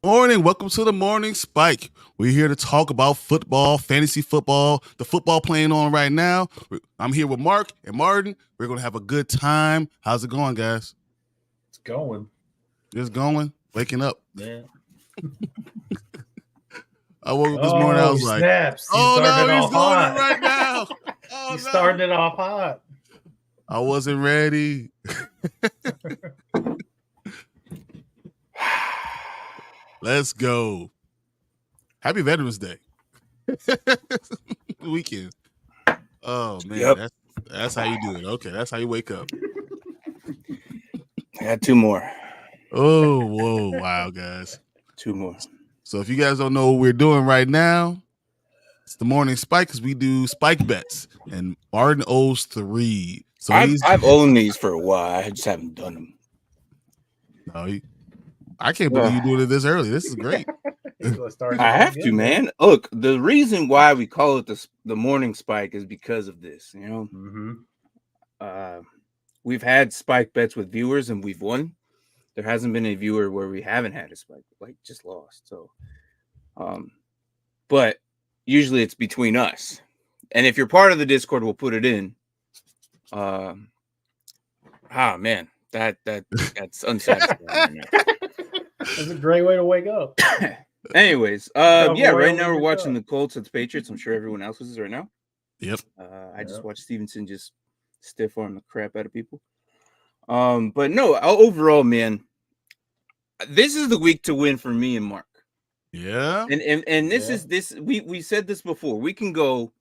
Morning. Welcome to the Morning Spike. We're here to talk about football, fantasy football, the football playing on right now. I'm here with Mark and Martin. We're going to have a good time. How's it going, guys? It's going. Just going, waking up. Yeah. I woke up this morning. I was like, snaps. oh, no, he's going in right now. Oh, He's starting it off hot. I wasn't ready. Let's go. Happy Veterans Day. Weekend. Oh, man. Yep. That's how you do it. Okay, that's how you wake up. I had two more. Oh, whoa. Wow, guys. Two more. So if you guys don't know what we're doing right now, it's the Morning Spike because we do spike bets. And Martin owes 3. So I've owned these for a while. I just haven't done them. No, I can't believe you're doing it this early. This is great. I have to, man. Look, the reason why we call it the Morning Spike is because of this. You know, we've had spike bets with viewers and we've won. There hasn't been a viewer where we haven't had a spike, like just lost. So, but usually it's between us. And if you're part of the Discord, we'll put it in. Man, that's unsatisfying. That's a great way to wake up. Anyways, right now we're watching the Colts and Patriots. I'm sure everyone else is right now. Yep. I just watched Stevenson just stiff arm the crap out of people. But no, overall, man, this is the week to win for me and Mark. Yeah. And this we said this before. We can go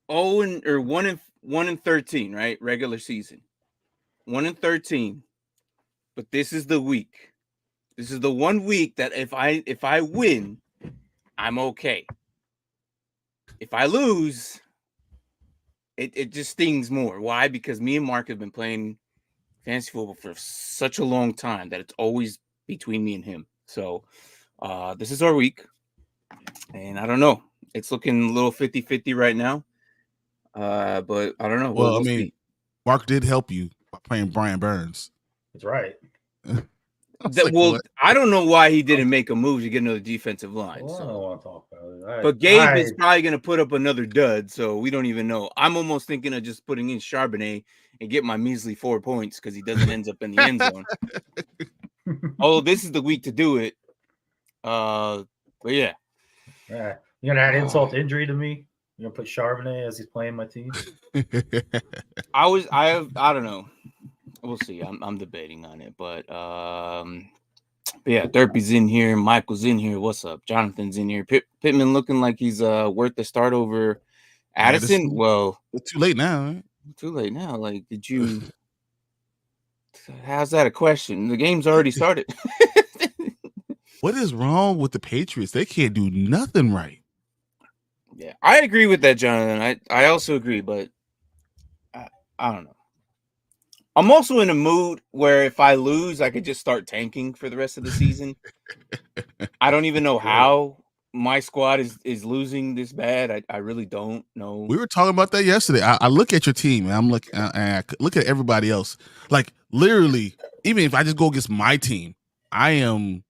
1 and 13, right? Regular season. 1 and 13. But this is the week. This is the 1 week that if I win, I'm okay. If I lose, it just stings more. Why? Because me and Mark have been playing fantasy football for such a long time that it's always between me and him. So this is our week. And I don't know. It's looking a little 50-50 right now. But I don't know. Well, Mark did help you by playing Brian Burns. That's right. I don't know why he didn't make a move to get another defensive line. Well, I don't want to talk about it. But Gabe is probably going to put up another dud, so we don't even know. I'm almost thinking of just putting in Charbonnet and get my measly 4 points because he doesn't end up in the end zone. Oh, this is the week to do it. But yeah. You're going to add insult to injury to me? You're going to put Charbonnet as he's playing my team? I don't know. We'll see. I'm debating on it, but yeah, Derpy's in here, Michael's in here. What's up? Jonathan's in here. Pittman looking like he's worth the start over Addison. Well, it's too late now. Right? Too late now. Like, did you? How's that a question? The game's already started. What is wrong with the Patriots? They can't do nothing right. Yeah, I agree with that, Jonathan. I also agree, but I don't know. I'm also in a mood where if I lose, I could just start tanking for the rest of the season. I don't even know how my squad is losing this bad. I really don't know. We were talking about that yesterday. I look at your team and I'm looking and I look at everybody else. Like literally, even if I just go against my team, I am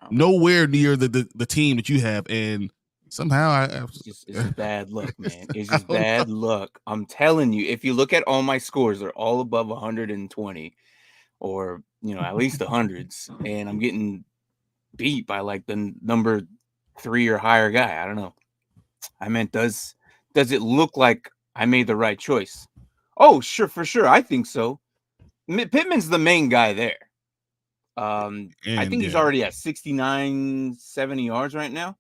nowhere near the team that you have, and somehow it's just bad luck, man. It's just bad luck. I'm telling you, if you look at all my scores, they're all above 120 or, at least the hundreds. And I'm getting beat by like the number 3 or higher guy. I don't know. I meant, does it look like I made the right choice? Oh, sure. For sure. I think so. Pittman's the main guy there. I think he's already at 69, 70 yards right now.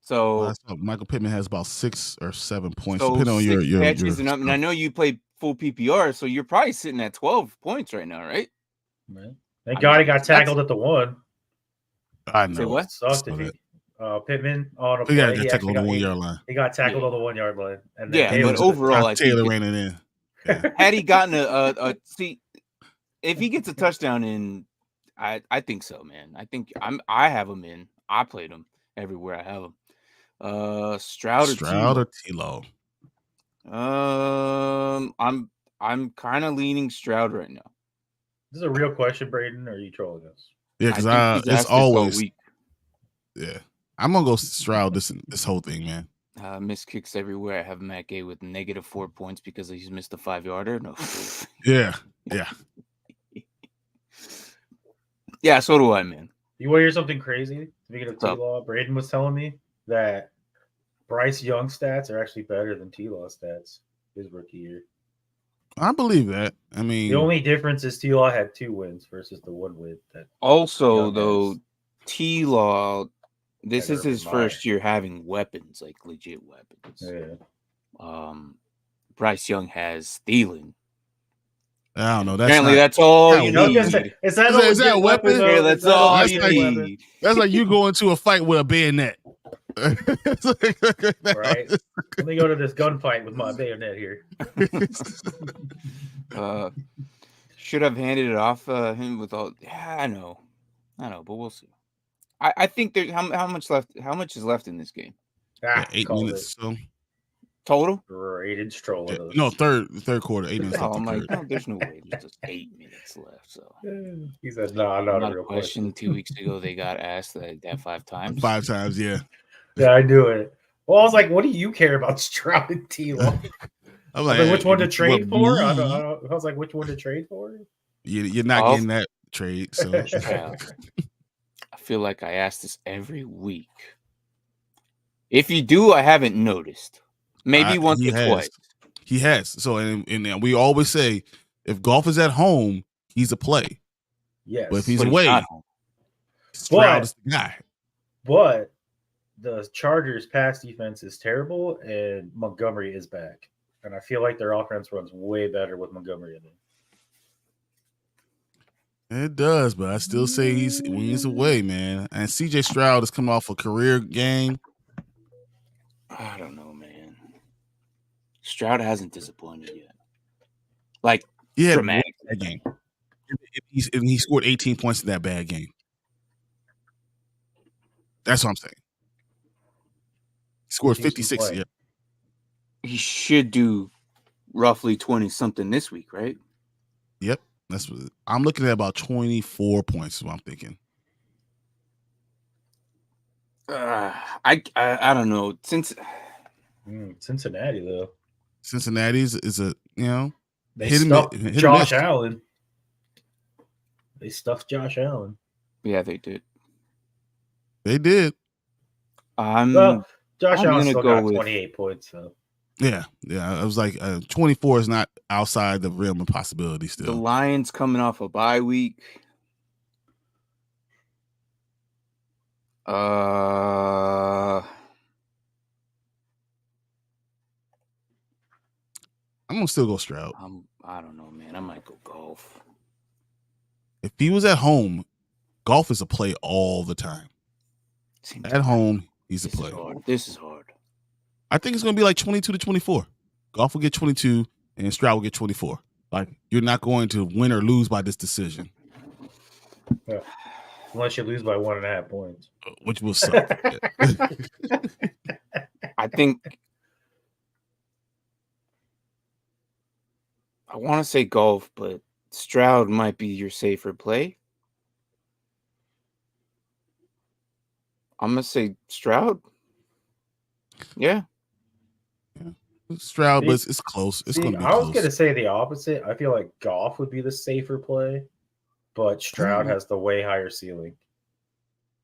So Michael Pittman has about 6 or 7 points, so depending on your catches. And I know you play full PPR, so you're probably sitting at 12 points right now, right? Man. Thank God he got tackled at the 1. I know. Say what? Sucked if Pittman on a play. He got tackled on the 1 yard line. He got tackled on the 1 yard line. And but overall, I think Taylor ran it in. Yeah. Had he gotten a see, if he gets a touchdown in, I think so, man. I think I have him in. I played him everywhere I have him. Stroud or Tilo? I'm kind of leaning Stroud right now. This is a real question, Braden, or are you trolling us? Yeah, because I think he's it's asked this all always week. yeah. I'm gonna go Stroud this whole thing, man. Missed kicks everywhere. I have Matt Gay with -4 points because he's missed a 5-yarder. No. Yeah. Yeah, so do I, man. You want to hear something crazy? Speaking of What's up? T-Law, Braden was telling me that Bryce Young stats are actually better than T-Law stats his rookie year. I believe that. I mean, The only difference is T-Law had 2 wins versus the 1 win. That Also, Young though, has. T-Law, this And is his Urban Meyer. first year having weapons, like legit weapons. Yeah. Bryce Young has Thielen. I don't know. That's Apparently, not, that's all I you was gonna need. say, is that Is that a weapon? Yeah, that's all you need. that's like you go into a fight with a bayonet. Right. Let me go to this gunfight with my bayonet here. Should have handed it off him with all. Yeah, I know, but we'll see. I think there's how much left? How much is left in this game? Yeah, 8 minutes. So Total? Braden Stroll. yeah, no, third quarter, 8 minutes Oh, left. I'm like, Third. no, there's no way. There's just 8 minutes left. So He said, "No, I'm not a real question. 2 weeks ago, they got asked that 5 times. 5 times, yeah. Yeah, I knew it. Well, I was like, "What do you care about Stroud and T-Law?" I'm Like, like, which one to trade for? I me? was like, which one to trade for? You're not getting that trade. So I feel like I ask this every week. If you do, I haven't noticed. Maybe once or twice. He has. So and we always say, if Golf is at home, he's a play. Yes. But if he's away, Stroud is the guy. But the Chargers' pass defense is terrible, and Montgomery is back. And I feel like their offense runs way better with Montgomery in there. It does, but I still say when he's away, man. And CJ Stroud is coming off a career game. I don't know, man. Stroud hasn't disappointed yet. Like, dramatic game. He scored 18 points in that bad game. That's what I'm saying. He scored 56. Yeah. He should do roughly 20-something this week, right? Yep. That's what I'm looking at, about 24 points is what I'm thinking. I don't know. Cincinnati, though. Cincinnati's is a, they stuffed Josh Allen. They stuffed Josh Allen. Yeah, they did. They did. Well, Josh Allen still got 28 points, so. Yeah. I was like, 24 is not outside the realm of possibility still. The Lions coming off a bye week. I'm gonna still go Stroud. I don't know, man. I might go Golf. If he was at home, Golf is a play all the time. At home, he's a play. This is hard. I think it's gonna be like 22-24. Golf will get 22, and Stroud will get 24. Like, you're not going to win or lose by this decision. Yeah. Unless you lose by 1.5 points, which will suck. I think I want to say Golf, but Stroud might be your safer play. I'm gonna say Stroud. Yeah. Stroud, but it's close. It's going to be close. I was going to say the opposite. I feel like Golf would be the safer play, but Stroud has the way higher ceiling.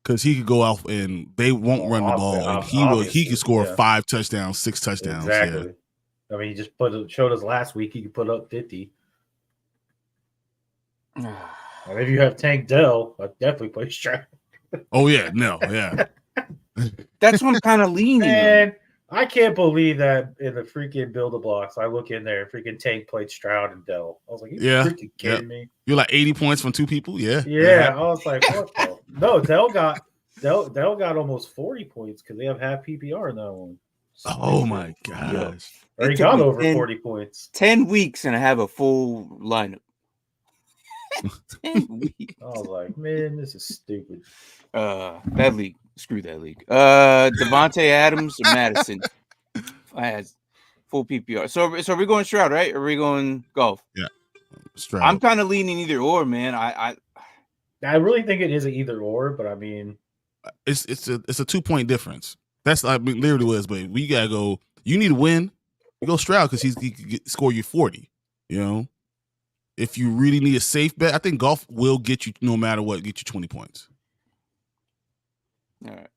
Because he could go out and they won't run the ball, and he could score 5 touchdowns, 6 touchdowns. Exactly. Yeah. I mean, he just showed us last week he could put up 50. And if you have Tank Dell, I'd definitely play Stroud. Oh yeah, no, yeah. That's what I'm kind of leaning. And I can't believe that in the freaking Build-A-Blocks, I look in there and freaking Tank played Stroud and Dell. I was like, you freaking kidding me? You're like 80 points from 2 people? Yeah. Yeah. I was like, what the? No, Dell got almost 40 points because they have half PPR in that one. Oh my gosh. Or he got over 40 points. 10 weeks and I have a full lineup. 10 weeks. I was like, man, this is stupid. That league. Screw that league. Devontae Adams or Madison. I had full PPR. So are we going Stroud, right? Or are we going Golf? Yeah. Stroud. I'm kind of leaning either or, man. I really think it is an either or, but I mean, it's a 2-point difference. That's literally what it's. But we gotta go. You need to win. You go Stroud because he could score you 40. You know, if you really need a safe bet, I think Goff will get you no matter what. Get you 20 points. All right.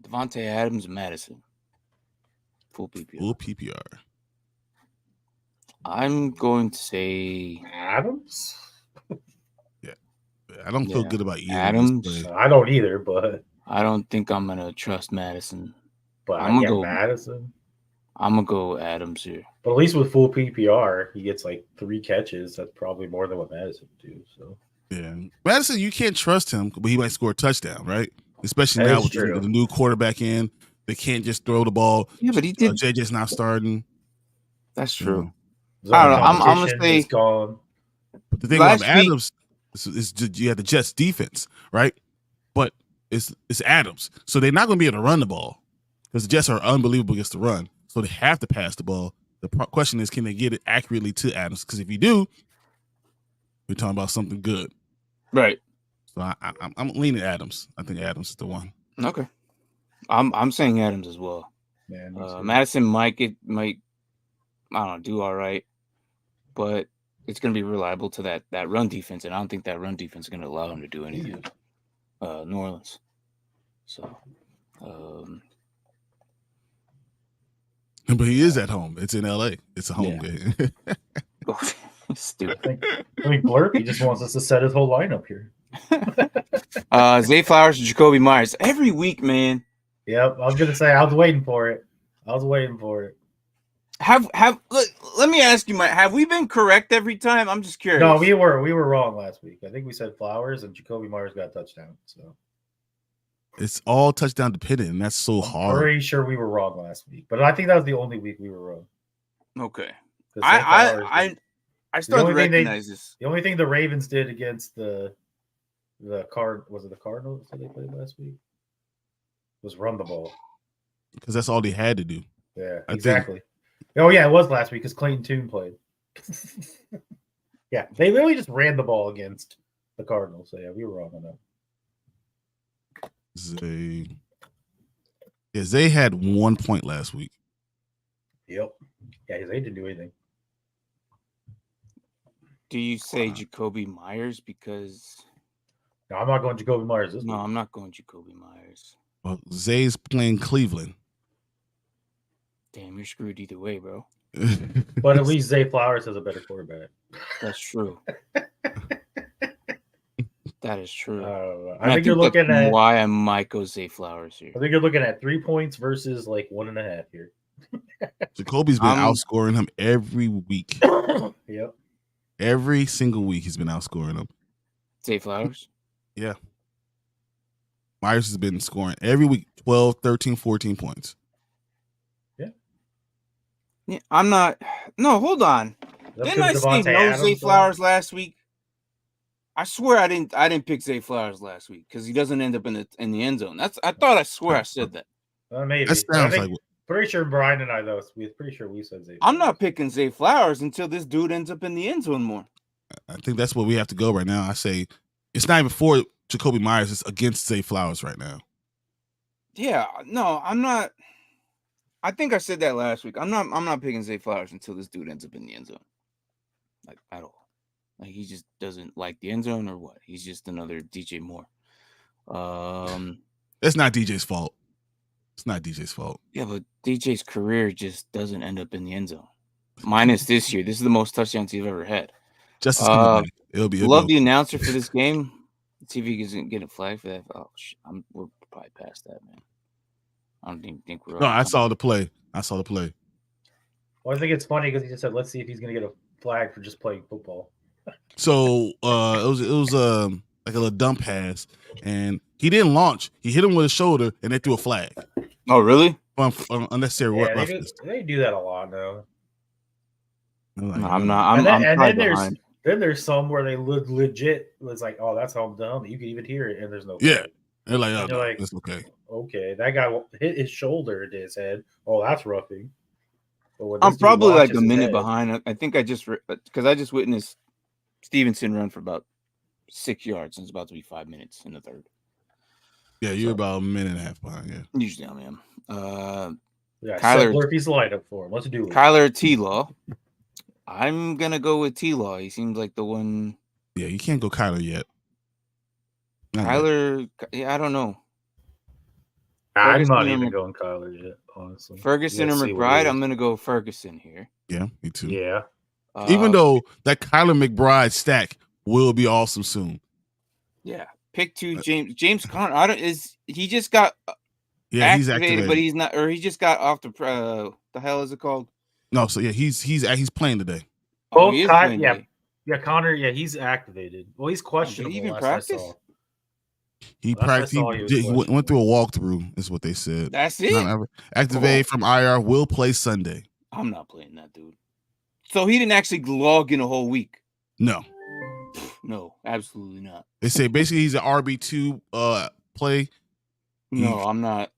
Devontae Adams, Madison. Full PPR. Full PPR. I'm going to say Adams. Yeah, I don't feel good about either. Adams. I don't either, but I don't think I'm gonna trust Madison. But I'm gonna go Madison. I'm gonna go Adams here. But at least with full PPR, he gets like 3 catches. That's probably more than what Madison would do. So yeah, Madison, you can't trust him, but he might score a touchdown, right? Especially now with the new quarterback in, they can't just throw the ball. Yeah, but he did. JJ's not starting. That's true. I don't know. I'm gonna say gone. But the thing about Adams is you have the Jets defense, right? But it's Adams, so they're not going to be able to run the ball because the Jets are unbelievable against the run, so they have to pass the ball. The question is, can they get it accurately to Adams? Because if you do, we're talking about something good, right? So I'm leaning Adams. I think Adams is the one. Okay, I'm saying Adams as well. Man, Madison might I don't know, do all right, but it's going to be reliable to that run defense, and I don't think that run defense is going to allow him to do anything. New Orleans. So, but he is at home. It's in LA. It's a home game. Stupid. I think Blurpey just wants us to set his whole lineup here. Zay Flowers and Jacoby Myers every week, man. Yep, I was gonna say I was waiting for it. Let me ask you, Mike, have we been correct every time? I'm just curious. No, we were wrong last week. I think we said Flowers and Jacoby Myers got a touchdown. So it's all touchdown dependent, and that's so hard. I'm pretty sure we were wrong last week, but I think that was the only week we were wrong. Okay. I started to recognize this. The only thing the Ravens did against the Cardinals that they played last week was run the ball. Because that's all they had to do. Yeah, exactly. Oh yeah, it was last week because Clayton Tune played. Yeah, they really just ran the ball against the Cardinals. So yeah, we were wrong on that. Zay had 1 point last week. Yep. Yeah, Zay didn't do anything. Do you say Jacoby Myers because? No, I'm not going Jacoby Myers this week. No, I'm not going Jacoby Myers. Well, Zay's playing Cleveland. Damn, you're screwed either way, bro. But at least Zay Flowers has a better quarterback. That's true. That is true. I think you're looking at why I might go Zay Flowers here. I think you're looking at 3 points versus like 1.5 here. Jacoby's been outscoring him every week. Yep. Every single week he's been outscoring him. Zay Flowers? Yeah. Myers has been scoring every week 12, 13, 14 points. Yeah, I'm not. No, hold on. Didn't I say no Zay Flowers last week? I swear I didn't pick Zay Flowers last week because he doesn't end up in the end zone. I swear I said that. Maybe. That sounds like. Pretty sure Brian and I though. We're pretty sure we said Zay. I'm not picking Zay Flowers until this dude ends up in the end zone more. I think that's what we have to go right now. I say it's not even for Jacoby Myers. It's against Zay Flowers right now. Yeah, no, I'm not. I think I said that last week. I'm not picking Zay Flowers until this dude ends up in the end zone. Like at all. Like he just doesn't like the end zone or what? He's just another DJ Moore. It's not DJ's fault. It's not DJ's fault. Yeah, but DJ's career just doesn't end up in the end zone. Minus this year. This is the most touchdowns he's ever had. Just it'll be the announcer for this game. Let's see if he doesn't get a flag for that. Oh, we're probably past that, man. I don't even think we're. No, I saw the play. Well, I think it's funny because he just said, "Let's see if he's going to get a flag for just playing football." So it was like a little dump pass, and he didn't launch. He hit him with his shoulder, and they threw a flag. Oh, really? Unnecessary roughness. They do that a lot now. Like, I'm not. Then there's some where they legit was like, "Oh, that's home done." You can even hear it, and there's no. Yeah, they're like, "Oh, no, like, that's okay." Okay, that guy hit his shoulder into his head. Oh, that's roughing. I'm probably like a minute behind. I think I just because I just witnessed Stevenson run for about 6 yards, and it's about to be 5 minutes in the third. Yeah, you're about a minute and a half behind. Yeah, usually I am. Yeah, Kyler- set Blurpey's lineup for him. Let's do it. Kyler T-Law. I'm gonna go with T-Law. He seems like the one. yeah, you can't go Kyler yet. Not yet. Kyler, yeah, I don't know. I'm not Ferguson or even going Kyler yet, honestly. Ferguson or Let's see what McBride. it is. I'm gonna go Ferguson here. Yeah, me too. Yeah. Even though that Kyler McBride stack will be awesome soon. yeah, pick 2 James Conner. I don't is he just got Yeah, he's activated, activated, but he's not, or he just got off the hell is it called? No, so yeah, he's playing today. Oh, he is playing yeah. today. Yeah, Connor, yeah, he's activated. Well, he's questionable. even last practice? I saw. He Last I practiced. saw, he was He went through a walkthrough. Is what they said. That's it. Activate from IR. Will play Sunday. I'm not playing that dude. So he didn't actually log in a whole week. No, No, absolutely not. they say basically he's an RB2 play. No, I'm not.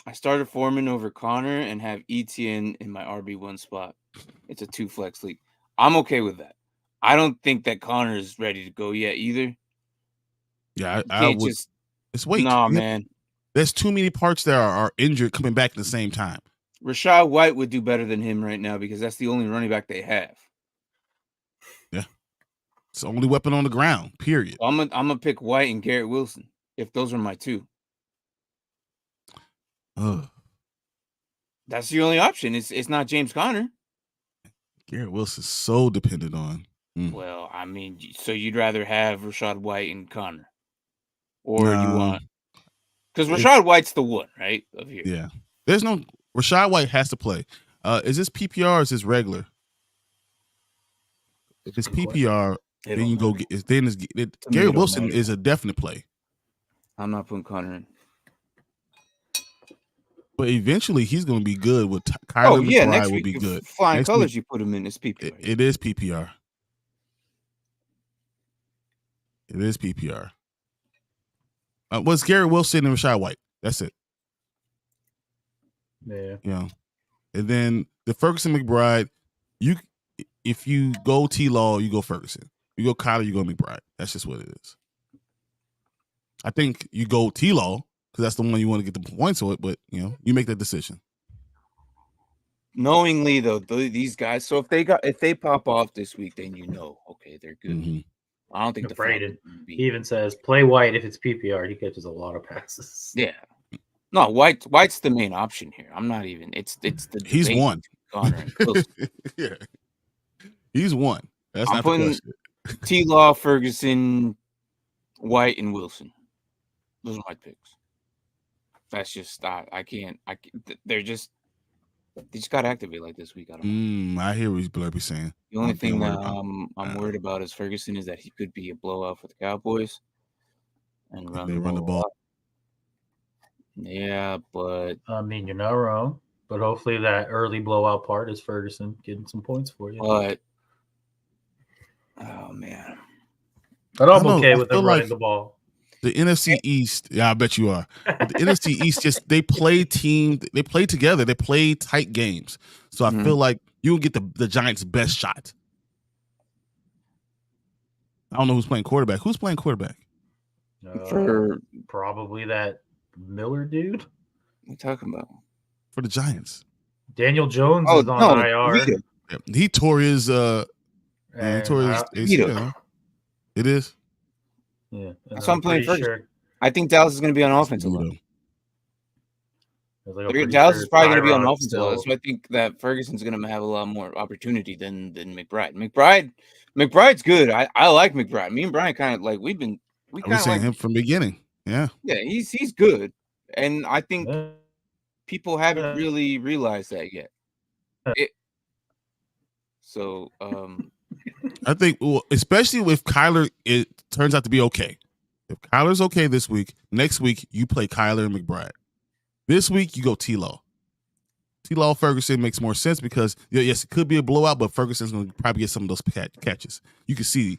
I started Foreman over Connor and have ETN in my RB1 spot. It's a 2 flex league. I'm okay with that. I don't think that Connor is ready to go yet either. Yeah, I would. Just Let's wait. nah, man. There's too many parts that are injured coming back at the same time. Rashad White would do better than him right now because that's the only running back they have. Yeah, it's the only weapon on the ground. Period. So I'm gonna pick White and Garrett Wilson if those are my 2. Ugh. That's the only option. It's not James Conner. Garrett Wilson's so dependent on. Well, I mean, so you'd rather have Rashad White and Connor, or you want because Rashad White's the one, right? Of here, Yeah. There's no Rashad White has to play. Is this PPR or is this regular? If it's PPR, then you go get. Garrett Wilson is a definite play. I'm not putting Connor in. But eventually, he's going to be good with Kyler McBride. Next will week, be good. Flying Next colors, week, you put him in. It's PPR. It is PPR. It is PPR. What's Garrett Wilson and Rashad White? That's it. Yeah. Yeah. And then the Ferguson McBride, if you go T-Law, you go Ferguson. You go Kyler, you go McBride. That's just what it is. I think you go T-Law because that's the one you want to get the points on it, but you make that decision. Knowingly though, these guys. So if they pop off this week, then okay, they're good. Mm-hmm. I don't think He even says play White if it's PPR. He catches a lot of passes. Yeah. No, White's the main option here. I'm not even. It's the. He's one. Connor and Wilson. Yeah. He's one. That's I'm not the putting question. T-Law, Ferguson, White, and Wilson. Those are my picks. That's just I can't. They just got activated like this week. I don't know. I hear what Blurpey saying. The only thing that I'm worried about is Ferguson is that he could be a blowout for the Cowboys and run the ball. Yeah, but I mean, you're not wrong. But hopefully that early blowout part is Ferguson getting some points for you. But oh man, but I'm okay with them running the ball. The NFC East, yeah, I bet you are. But the NFC East they play together, they play tight games. So I feel like you'll get the Giants' best shot. I don't know who's playing quarterback. Who's playing quarterback? For probably that Miller dude. What are you talking about? For the Giants. Daniel Jones is on IR. Yeah, he tore his ACL. It is. Yeah. So I'm playing first. Sure. I think Dallas is going to be on offensive line. Dallas is probably going to be on offensive line. So I think that Ferguson's going to have a lot more opportunity than McBride. McBride's good. I like McBride. Me and Brian kind of like we kind of saying him from the beginning. Yeah. Yeah, he's good, and I think people haven't really realized that yet. I think, especially if Kyler, it turns out to be okay. If Kyler's okay this week, next week you play Kyler and McBride. This week you go T-Law. T-Law Ferguson makes more sense because yes, it could be a blowout, but Ferguson's going to probably get some of those catches. You can see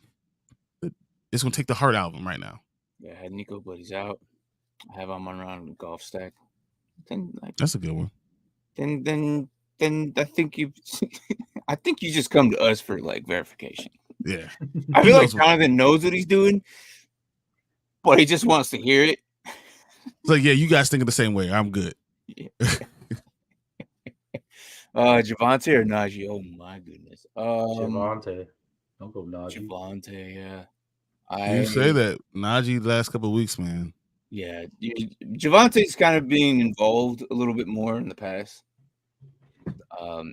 it's going to take the heart out of him right now. Yeah, I had Nico, but he's out. I have him on around the golf stack. Then that's a good one. Then I think you just come to us for like verification. Yeah. I He feel like knows what- Jonathan knows what he's doing, but he just wants to hear it. So yeah, you guys thinking the same way. I'm good. Javonte or Najee? Oh my goodness. Javonte. Don't go Najee. Javonte, yeah. You say that Najee the last couple of weeks, man. Yeah, Javonte's kind of being involved a little bit more in the pass.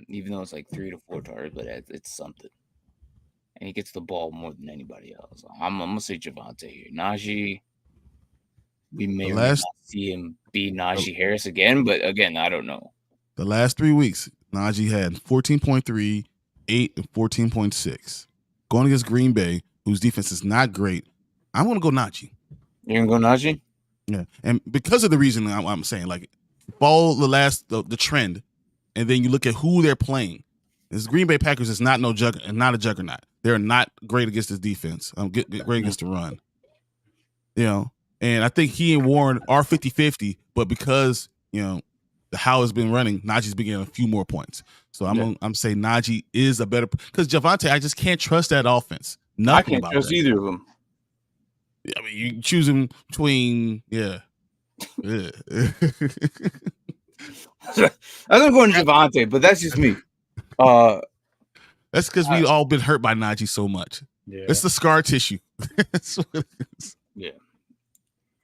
Even though it's like 3 to 4 targets, but it's something. And he gets the ball more than anybody else. I'm gonna say Javonte here. Najee, we may or may not see him be Najee Harris again, but again, I don't know. The last 3 weeks, Najee had 14.3, 8, and 14.6. Going against Green Bay, whose defense is not great, I'm gonna go Najee. You're gonna go Najee? Yeah, and because of the reason I'm saying, like, follow the trend, and then you look at who they're playing. This Green Bay Packers is not a juggernaut. They're not great against this defense. Great against the run. You know, and I think he and Warren are 50-50, but because how it's been running, Najee's been getting a few more points. So I'm saying Najee is a better, because Javonte, I just can't trust that offense. Nothing I can't trust either of them. I mean, you choose him between, yeah. I'm going Javonte, but that's just me. That's because we've all been hurt by Najee so much. Yeah. It's the scar tissue. That's what it is. Yeah.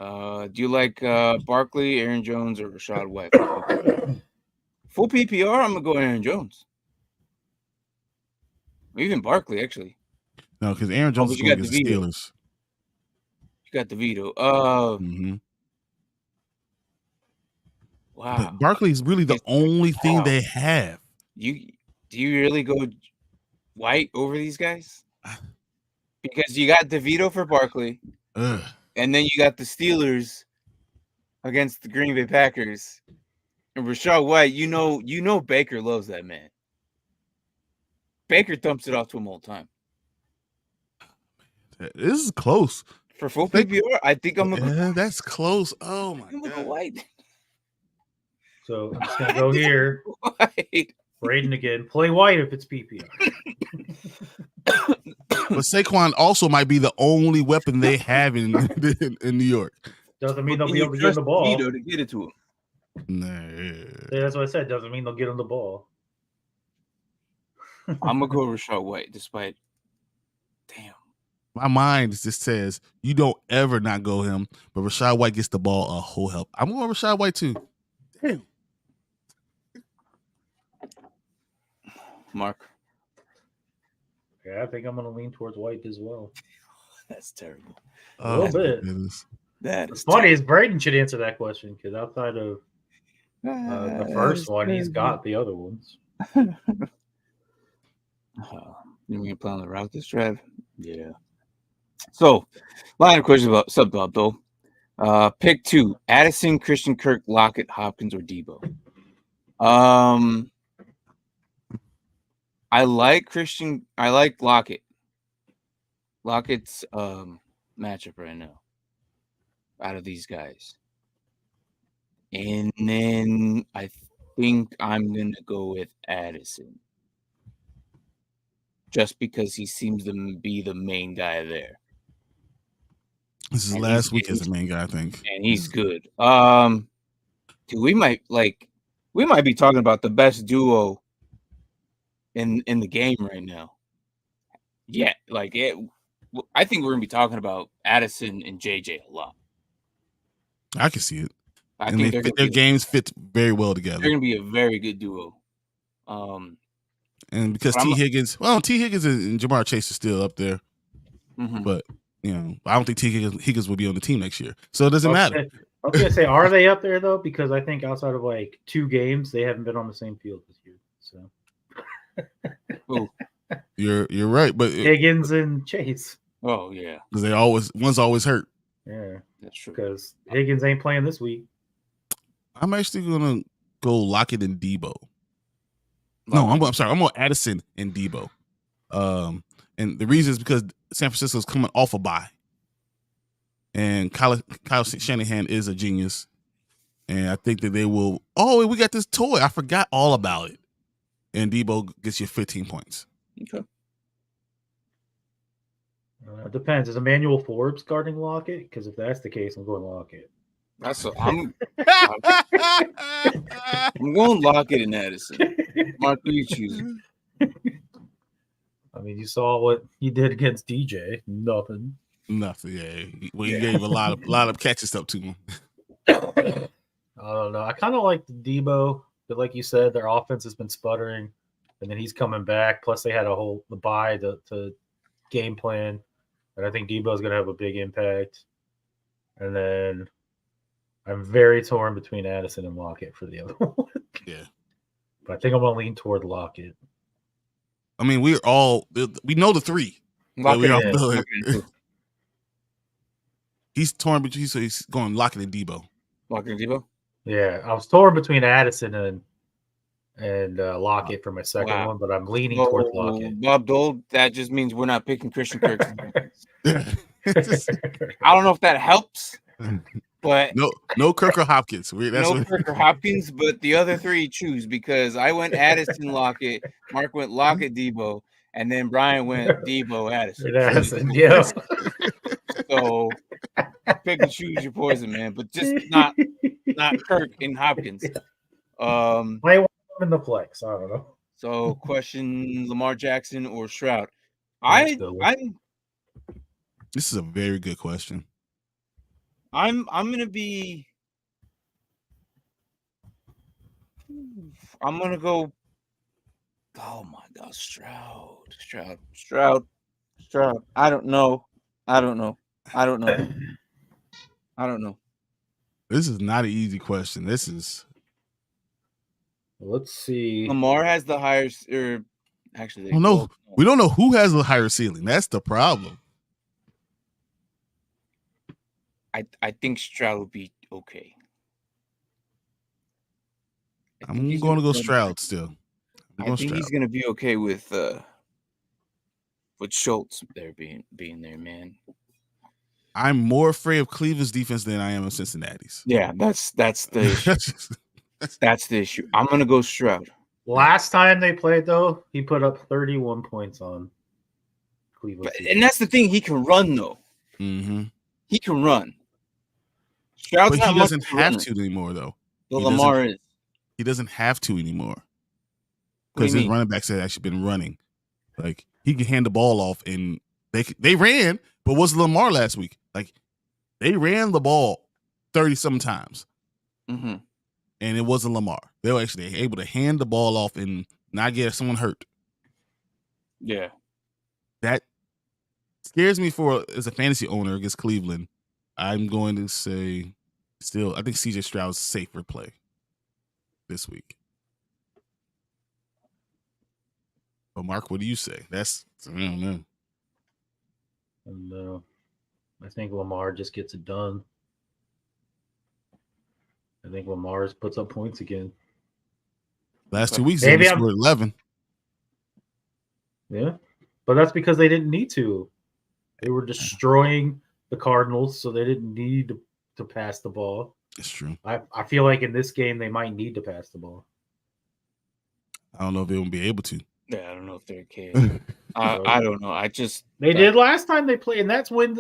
Do you like Barkley, Aaron Jones, or Rashad White? Full PPR, I'm gonna go Aaron Jones. Even Barkley, actually. No, because Aaron Jones is going against the Steelers. You got DeVito. Wow. But Barkley is really the only thing they have. Do you really go White over these guys? Because you got DeVito for Barkley, and then you got the Steelers against the Green Bay Packers, and Rashad White. You know Baker loves that man. Baker thumps it off to him all the time. This is close. For full PPR, I think I'm gonna go. That's close. Oh my god. White. So I'm just gonna go here. White. Braden again. Play White if it's PPR. But Saquon also might be the only weapon they have in New York. Doesn't mean they'll be able to get him the ball. To get it to him. Nah. Yeah, that's what I said. Doesn't mean they'll get him the ball. I'm gonna go Rashad White, despite. Damn. My mind just says you don't ever not go him, but Rashad White gets the ball a whole help. I'm going Rashad White too. Damn. Mark. Yeah, I think I'm going to lean towards White as well. That's terrible. A little bit. That is funny is Braden should answer that question, because outside of the first one, he's got the other ones. You mean play on the route this drive? Yeah. So, line of questions about Bill. Pick 2: Addison, Christian Kirk, Lockett, Hopkins, or Deebo. I like Christian. I like Lockett. Lockett's matchup right now out of these guys. And then I think I'm going to go with Addison. Just because he seems to be the main guy there. This is last week as the main guy, I think. And he's good. Dude, we might be talking about the best duo in the game right now. Yeah, I think we're gonna be talking about Addison and JJ a lot. I can see it. I think their games fit very well together. They're gonna be a very good duo. And because T. Higgins and Jamar Chase are still up there, but I don't think T. Higgins will be on the team next year, so it doesn't matter. I was gonna say, are they up there though? Because I think outside of like 2 games, they haven't been on the same field this year. So you're right, but Higgins and Chase. Oh yeah, because one's always hurt. Yeah, that's true. Because Higgins ain't playing this week. I'm actually gonna go Lockett and Deebo. No, I'm sorry. I'm going Addison and Deebo. And the reason is because San Francisco's coming off a bye. And Kyle Shanahan is a genius. And I think that they will. Oh, we got this toy. I forgot all about it. And Deebo gets you 15 points. Okay. It depends. Is Emmanuel Forbes guarding Lockett? Because if that's the case, I'm going Lockett. I'm going Lockett and Addison. Mark, who you choosing? I mean, you saw what he did against DJ. Nothing. Nothing. Yeah. Well, he gave a lot of catches up to him. I don't know. I kind of like the Deebo, but like you said, their offense has been sputtering, and then he's coming back. Plus, they had the bye to game plan, and I think Deebo is going to have a big impact. And then I'm very torn between Addison and Lockett for the other one. Yeah, but I think I'm going to lean toward Lockett. I mean, we know the three. Lockett. He's torn between, so he's going Lockett and Deebo. Lockett and Deebo? Yeah, I was torn between Addison and Lockett for my second one, but I'm leaning towards Lockett. Bob Dole, that just means we're not picking Christian Kirk. I don't know if that helps, but no Kirk or Hopkins. Kirk or Hopkins, but the other three choose because I went Addison, Lockett, Mark went Lockett, Deebo, and then Brian went Deebo, Addison. Yeah. So pick and choose your poison, man, but just not Kirk and Hopkins. Might want them in the flex. I don't know. So question: Lamar Jackson or Stroud? This is a very good question. I'm gonna be. I'm gonna go. Oh my God, Stroud. I don't know. This is not an easy question. This is. Let's see. Lamar has the higher, or actually, no, we don't know who has the higher ceiling. That's the problem. I think Stroud will be okay. I'm going to go Stroud still. I think he's going to be okay with Schultz there being there, man. I'm more afraid of Cleveland's defense than I am of Cincinnati's. Yeah, that's the issue. That's the issue. I'm going to go Stroud. Last time they played, though, he put up 31 points on Cleveland. And that's the thing. He can run, though. Mm-hmm. He can run. Stroud's but he doesn't have to anymore, though. Well, Lamar is. He doesn't have to anymore. Because his running backs have actually been running. Like, he can hand the ball off, and they ran, but was Lamar last week? Like, they ran the ball 30-some times. Mm-hmm. And it wasn't Lamar. They were actually able to hand the ball off and not get someone hurt. Yeah. That scares me as a fantasy owner against Cleveland. I'm going to say still, I think CJ Stroud's safer play this week. But Mark, what do you say? I don't know. And I think Lamar just gets it done. I think Lamar puts up points again. Last 2 weeks, they scored 11. Yeah, but that's because they didn't need to. They were destroying the Cardinals, so they didn't need to pass the ball. That's true. I feel like in this game, they might need to pass the ball. I don't know if they won't be able to. Yeah, I don't know if they're kidding. I don't know. They did last time they played, and that's when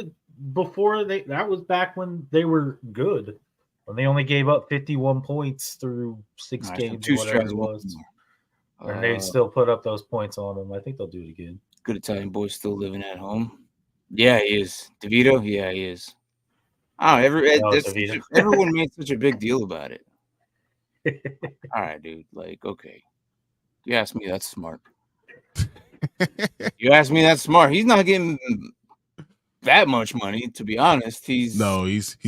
that was back when they were good. When they only gave up 51 points through 6 games, or whatever it was. And they still put up those points on them. I think they'll do it again. Good Italian boy still living at home. Yeah, he is. DeVito? Yeah, he is. Everyone made such a big deal about it. All right, dude. Like, okay. You ask me, that's smart. He's not getting that much money, to be honest. He's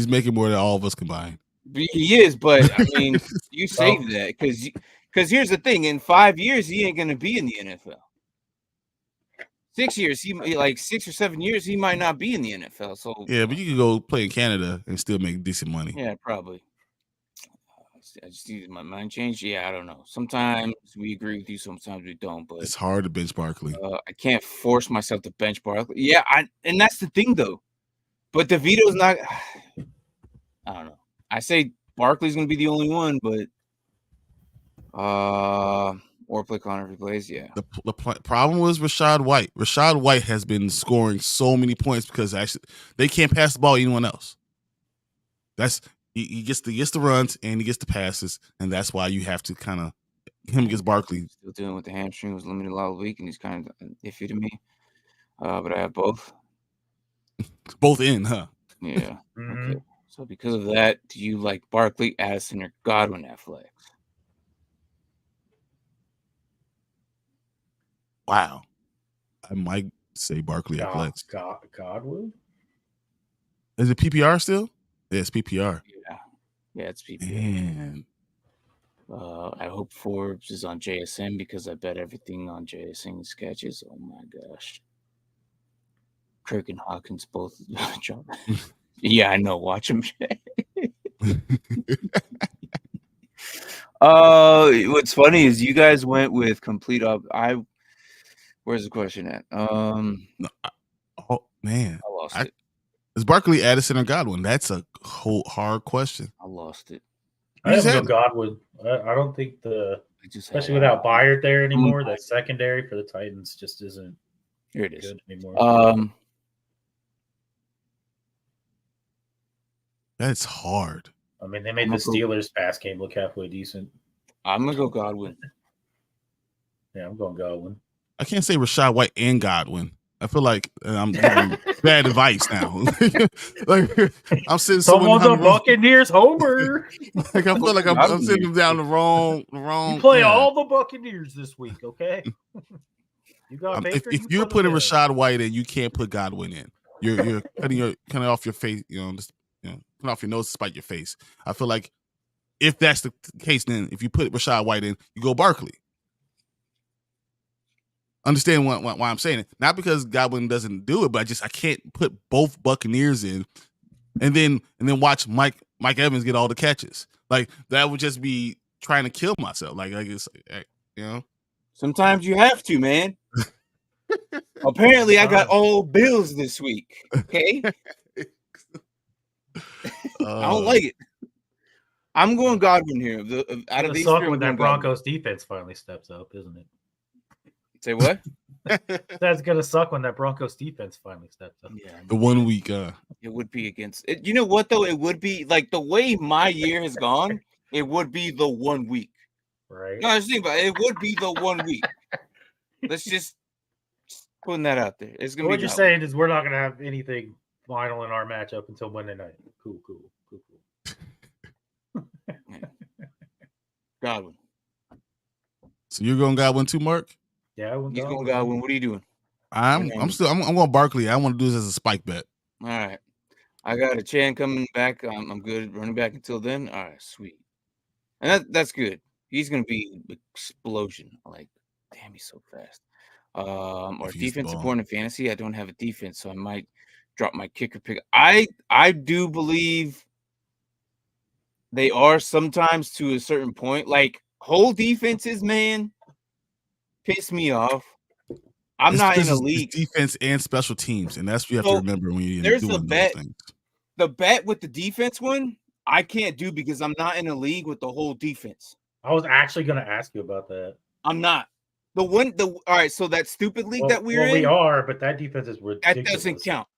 making more than all of us combined. He is, but I mean, you save that because here's the thing: in 5 years, he ain't gonna be in the NFL. 6 years, 6 or 7 years, he might not be in the NFL. So yeah, but you can go play in Canada and still make decent money. Yeah, probably. I just need my mind changed. Yeah, I don't know. Sometimes we agree with you, sometimes we don't. But it's hard to bench Barkley. I can't force myself to bench Barkley. Yeah, and that's the thing though. But DeVito's not. I don't know. I say Barkley's gonna be the only one, but or Or play Connor if he plays, yeah. The problem was Rashad White. Rashad White has been scoring so many points because actually they can't pass the ball to anyone else. That's he gets the runs and he gets the passes, and that's why you have to kind of him against Barkley. Still dealing with the hamstring, was limited a lot of the week, and he's kind of iffy to me. But I have both. Both in, huh? Yeah. Okay. So because of that, do you like Barkley, Addison, or Godwin at flex? Wow. I might say Barkley at flex. Godwin? Is it PPR still? Yeah, it's PPR. Yeah, it's PPR. Man. I hope Forbes is on JSN because I bet everything on JSN sketches. Oh my gosh. Kirk and Hawkins both. Yeah, I know. Watch him. What's funny is you guys went with complete up. Where's the question at? Oh man, I lost it. Is Barkley, Addison, or Godwin? That's a whole hard question. I lost it. I have no Godwin. I don't think especially without Byard there anymore, that secondary for the Titans just isn't here it is good anymore. That's hard. I mean, they made the Steelers pass game look halfway decent. I'm gonna go Godwin. Yeah, I'm going Godwin. I can't say Rashad White and Godwin. I feel like I'm giving bad advice now. Like I'm sitting someone's a Buccaneers homer. Like I feel like I'm sitting them down the wrong. You play all the Buccaneers this week, okay? You got Baker, if you're putting Rashad White in, you can't put Godwin in. You're cutting off your face. Cutting off your nose to spite your face. I feel like if that's the case, then if you put Rashad White in, you go Barkley. Understand why I'm saying it? Not because Godwin doesn't do it, but I can't put both Buccaneers in, and then watch Mike Evans get all the catches. Like that would just be trying to kill myself. Like it's Sometimes you have to, man. Apparently, I got all Bills this week. Okay, I don't like it. I'm going Godwin here. Out of these three, when that Broncos defense finally steps up, isn't it? Say what? That's gonna suck when that Broncos defense finally steps up. Yeah, the 1 week. It would be against it. You know what though? It would be like the way my year has gone. It would be the 1 week. Right. No, I was thinking about it. It would be the 1 week. Let's just putting that out there. It's gonna be. What you're saying is we're not gonna have anything final in our matchup until Monday night. Cool. Godwin. So you're going Godwin too, Mark? Yeah, he's going Godwin. What are you doing? I'm going Barkley. I want to do this as a spike bet. All right. I got a Chan coming back. I'm good running back until then. All right, sweet. And that's good. He's gonna be an explosion. Like, damn, he's so fast. Or defense important in fantasy. I don't have a defense, so I might drop my kicker pick. I do believe they are sometimes to a certain point. Like whole defenses, man, piss me off. I'm not in a league. Defense and special teams, and that's what you have to remember when you're doing those things. The bet with the defense one, I can't do because I'm not in a league with the whole defense. I was actually going to ask you about that. I'm not. All right, so that stupid league that we're in. We are, but that defense is ridiculous. That doesn't count.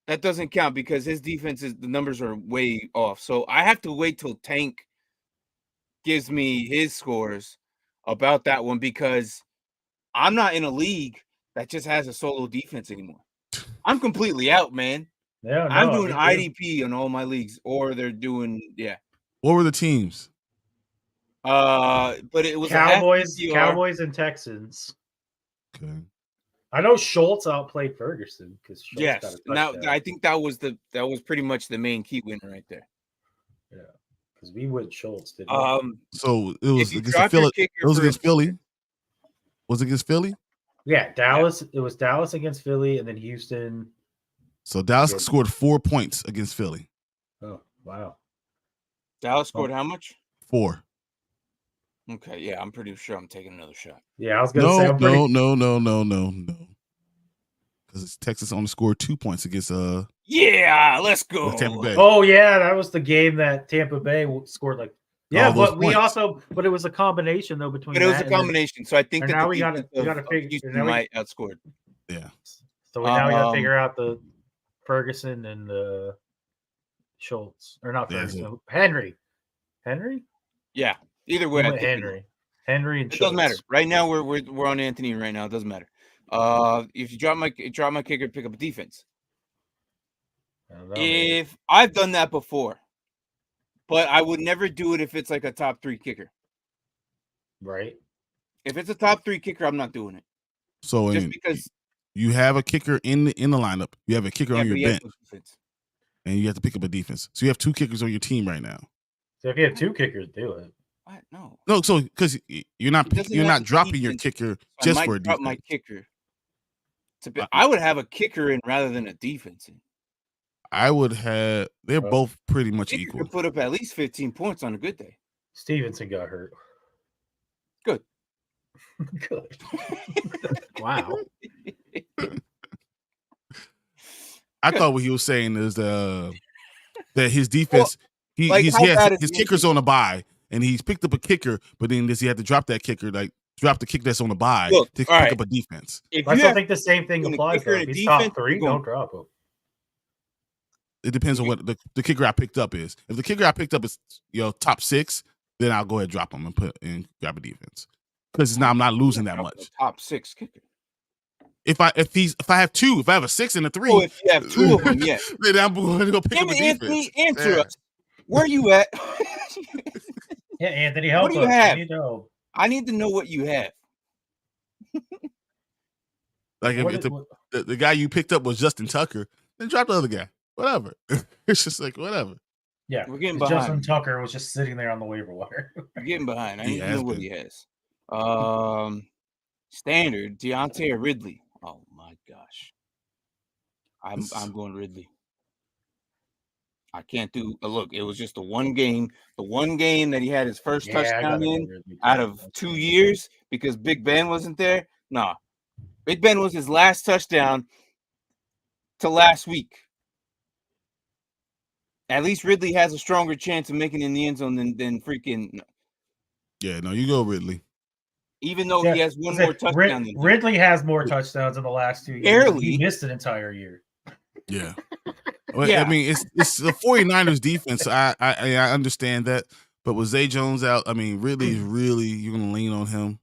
That doesn't count because his defense the numbers are way off. So I have to wait till Tank gives me his scores about that one because I'm not in a league that just has a solo defense anymore. I'm completely out, man. Yeah, I'm doing IDP in all my leagues, or they're doing What were the teams? But it was Cowboys and Texans. Okay. I know Schultz outplayed Ferguson because now I think that was pretty much the main key winner right there. Yeah, because we went Schultz. Didn't so it was against Philly. It was against Philly. Was it against Philly? Yeah, Dallas. Yeah. It was Dallas against Philly, and then Houston. So Dallas scored 4 points against Philly. Oh wow! Dallas scored how much? 4. Okay, yeah, I'm pretty sure I'm taking another shot. Yeah, I was gonna say no. Because Texas only scored 2 points against Yeah, let's go. Tampa Bay. Oh yeah, that was the game that Tampa Bay scored like Yeah, all those but we points. also, but it was a combination though between. But it was that a combination. So I think and that now the we defense gotta of figure. Houston Now we, might outscored. Yeah. so we now we gotta figure out the Ferguson and Schultz, or not Ferguson, Henry. Yeah. Either way, I think Henry and it Schultz. doesn't matter. Right now, we're on Anthony. Right now, it doesn't matter. If you drop my kicker, pick up a defense. If I've done that before, but I would never do it if it's like a top 3 kicker. Right. If it's a top 3 kicker, I'm not doing it. So just because you have a kicker in the lineup, you have a kicker on your bench, and you have to pick up a defense. So you have 2 kickers on your team right now. So if you have 2 kickers, do it. What? No. So because you're not dropping your kicker just for a defense. My kicker. I would have a kicker in rather than a defense in. I would have. They're both pretty much equal. Could put up at least 15 points on a good day. Stevenson got hurt. Good. Good. Wow. I thought what he was saying is that his defense, his kicker's on a bye, and he's picked up a kicker, but then does he have to drop that kicker, like drop the kick that's on the bye to pick up a defense? I still think the same thing applies. If he's top 3, don't drop him. It depends on what the kicker I picked up is. If the kicker I picked up is top 6, then I'll go ahead and drop him and grab a defense because I'm not losing that much. Top 6 kicker. If I have 2, if I have a 6 and a 3, if you have 2 of them, yeah, then I'm going to go pick up a defense. Anthony, answer us. Where are you at? Yeah, Anthony, help us. What do you have? I need to know what you have. Like if the guy you picked up was Justin Tucker, then drop the other guy. Whatever. It's just like whatever. Yeah, we're getting behind. Justin Tucker was just sitting there on the waiver wire. We're getting behind. I need to know what he has. Standard Deontay or Ridley. Oh my gosh, I'm going Ridley. I can't do. Look, it was just the one game that he had his first touchdown in out of 2 years because Big Ben wasn't there. Nah, Big Ben was his last touchdown to last week. At least Ridley has a stronger chance of making it in the end zone than freaking. Yeah, no, you go Ridley. Even though he has one more touchdown than Ridley has more touchdowns in the last 2 years. He missed an entire year. Yeah. Well, yeah. I mean, it's the 49ers defense. I understand that. But with Zay Jones out, I mean, really, you're going to lean on him.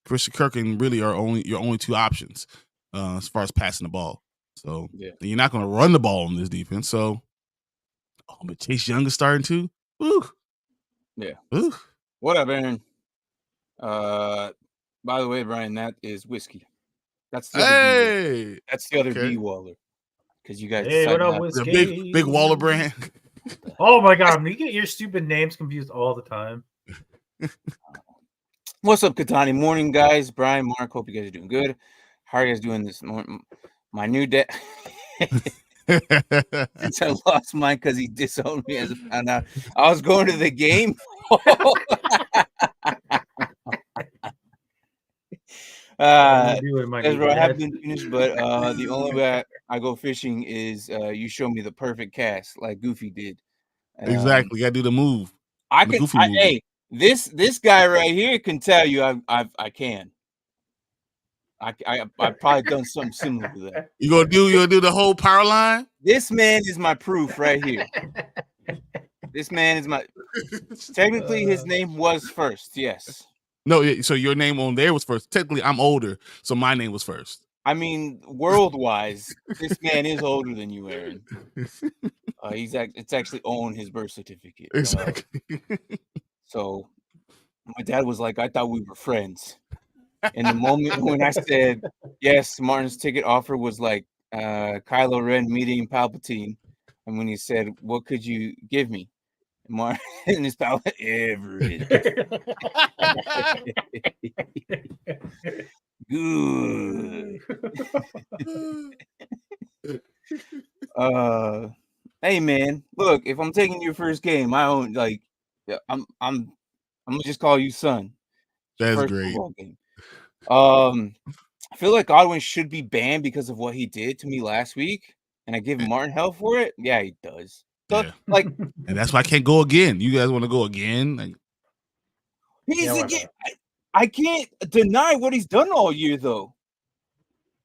Christian Kirk and really are your only 2 options as far as passing the ball. So you're not going to run the ball on this defense. So, but Chase Young is starting to. Woo. Yeah. Woo. What up, Aaron? By the way, Brian, that is whiskey. That's the other D Waller. Because you guys, what up, whiskey? The big Waller brand. Oh my God, you get your stupid names confused all the time. What's up, Katani? Morning, guys. Brian, Mark, hope you guys are doing good. How are you guys doing this morning? My new dad. Since I lost mine because he disowned me as I found out I was going to the game. I haven't been finished, but the only way I go fishing is you show me the perfect cast like Goofy did. Exactly, you gotta do the move. Hey, this guy right here can tell you I can. I've probably done something similar to that. You're gonna do the whole power line? This man is my proof right here. This man is my technically his name was first, yes. No, so your name on there was first. Technically, I'm older, so my name was first. I mean, world-wise, this man is older than you, Aaron. It's actually on his birth certificate. Exactly. So my dad was like, I thought we were friends. And the moment when I said, yes, Martin's ticket offer was like Kylo Ren meeting Palpatine. And when he said, what could you give me? Martin and his pal, everything. Good. Hey man, look, if I'm taking your first game, I'm gonna just call you son. That's great. I feel like Godwin should be banned because of what he did to me last week, and I give Martin hell for it. Yeah, he does. So, and that's why I can't go again. You guys want to go again? Like, I can't deny what he's done all year, though.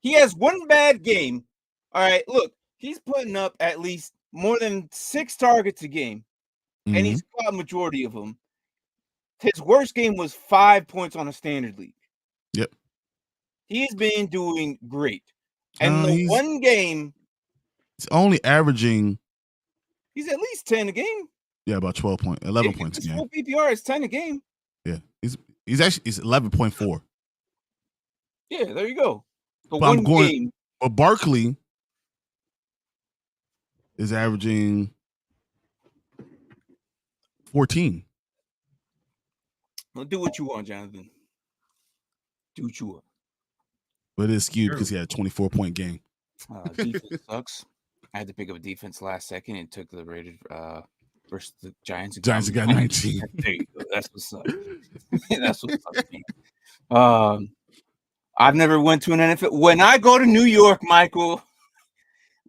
He has one bad game. All right, look, he's putting up at least more than 6 targets a game, and he's caught a majority of them. His worst game was 5 points on a standard league. Yep. He's been doing great. And the one game, he's only averaging. He's at least 10 a game. Yeah, about 11 points a game. Full PPR is 10 a game. Yeah, he's 11.4. Yeah, there you go. But I'm going. But Barkley is averaging 14. Well, do what you want, Jonathan. Do what you want. But it is skewed because he had a 24-point game. Defense sucks. I had to pick up a defense last second and took the Raiders versus the Giants. Giants got 19. There you go. That's what's up. That's what's up. I've never went to an NFL. When I go to New York, Michael,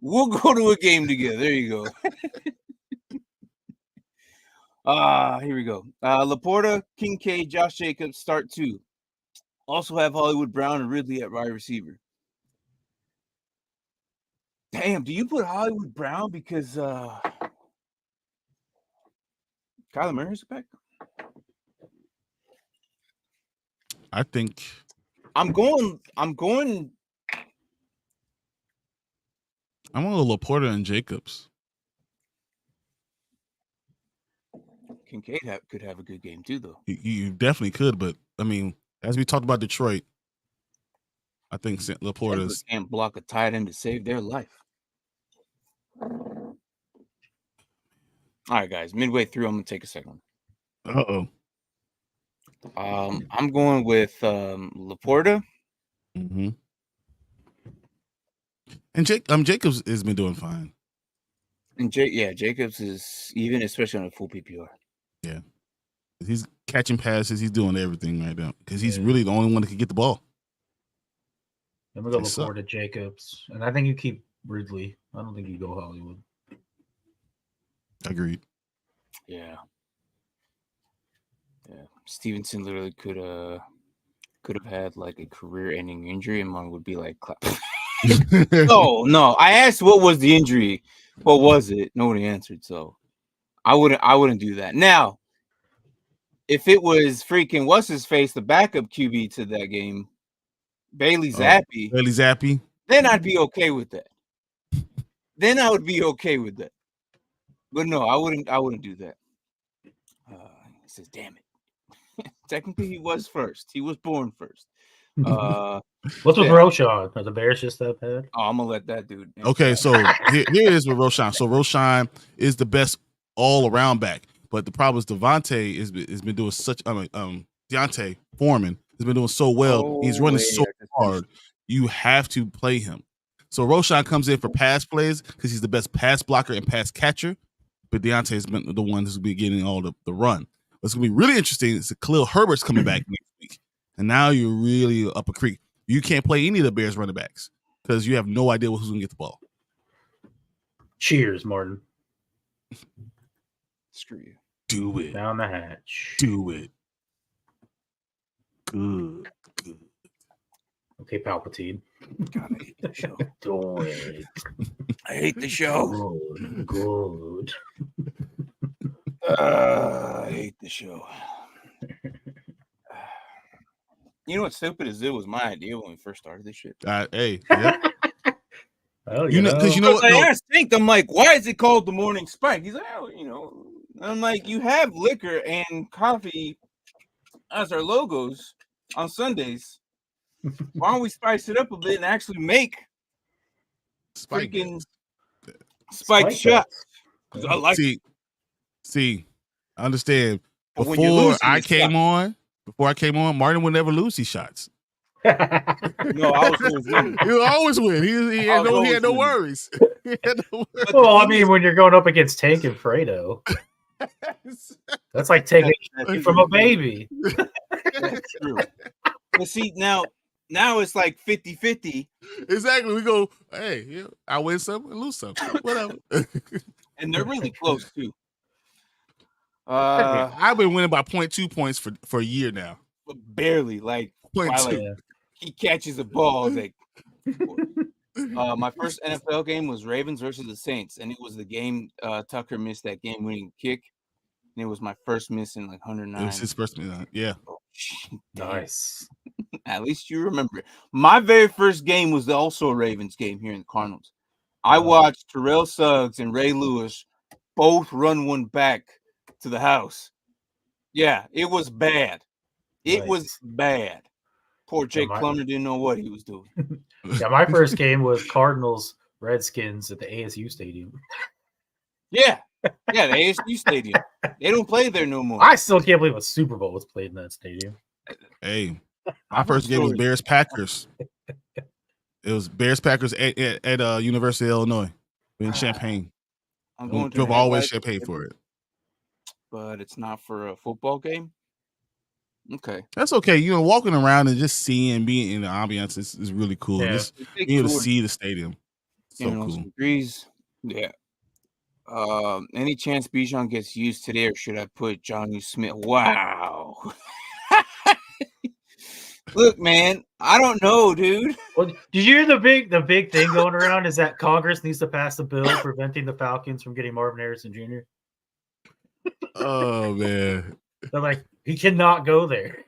we'll go to a game together. There you go. Here we go. Laporta, Kincaid, Josh Jacobs, start 2. Also have Hollywood Brown and Ridley at wide receiver. Damn, do you put Hollywood Brown because Kyler Murray's back? I think I'm going Laporta and Jacobs. Kincaid could have a good game too, though. You definitely could, but I mean, as we talked about Detroit, I think Laporta can't block a tight end to save their life. All right, guys. Midway through, I'm gonna take a second. I'm going with Laporta. Mm-hmm. And Jacobs has been doing fine. And Jacobs is even, especially on a full PPR. Yeah, he's catching passes. He's doing everything right now because he's really the only one that can get the ball. I'm gonna go Laporta, Jacobs, and I think you keep Ridley. I don't think you go Hollywood. Agreed. Yeah. Stevenson literally could have had like a career-ending injury, and mine would be like, no. I asked what was the injury, what was it? Nobody answered, so I wouldn't do that. Now, if it was freaking what's his face, the backup QB to that game, Bailey Zappi, then I'd be okay with that. Then I would be okay with that. But no, I wouldn't do that. He says, damn it. Technically, he was first. He was born first. What's with Roshan? Are the Bears just that bad? Oh, I'm gonna let that dude. Okay, so here is with Roshan. So Roshan is the best all-around back, but the problem is Devontae has been doing such. Deontay Foreman has been doing so well. He's running so hard. You have to play him. So Roshan comes in for pass plays because he's the best pass blocker and pass catcher. But Deontay's been the one who's been getting all the run. What's going to be really interesting is Khalil Herbert's coming back next week. And now you're really up a creek. You can't play any of the Bears running backs because you have no idea who's going to get the ball. Cheers, Martin. Screw you. Do it. Down the hatch. Do it. Good. Okay, Palpatine. God, I hate the show. Do it. I hate the show. Good. I hate the show. You know what's stupid is it was my idea when we first started this shit. Hey, yeah. Well, because you know what? I asked Stink, I'm like, why is it called the Morning Spike? He's like, I'm like, you have liquor and coffee as our logos on Sundays. Why don't we spice it up a bit and actually make freaking spiked shots? I like See, I understand. Before I came on, Martin would never lose these shots. No, I was always winning. He would always win. He had no worries. Well, I mean, when you're going up against Tank and Fredo, that's like taking from a baby. That's true. But see, now it's like 50-50. Exactly. We go, hey, I win some and lose some. Whatever. And they're really close, too. I've been winning by 0.2 points for a year now. Barely. Like, he catches the ball. Like, my first NFL game was Ravens versus the Saints, and it was the game Tucker missed that game-winning kick, and it was my first miss in like 109. It was his first miss. Yeah. Oh, Nice. At least you remember it. My very first game was also a Ravens game here in the Cardinals. I watched Terrell Suggs and Ray Lewis both run one back to the house. Yeah, it was bad. It was bad. Poor Jake Plummer didn't know what he was doing. Yeah, my first game was Cardinals Redskins at the ASU Stadium. Yeah, the ASU Stadium. They don't play there no more. I still can't believe a Super Bowl was played in that stadium. Hey, my first game was Bears Packers. It was Bears Packers at University of Illinois in Champaign. I'm going to drove all the way to Champaign for it. But it's not for a football game. Okay, that's okay. You know, walking around and just seeing, being in the ambiance is really cool. Yeah. Just being able to see the stadium, so cool. Degrees. Yeah. Any chance Bijan gets used today, or should I put Jonnu Smith? Wow. Look, man, I don't know, dude. Well, did you hear the big thing going around is that Congress needs to pass a bill preventing the Falcons from getting Marvin Harrison Jr.? Oh man. They're like, he cannot go there.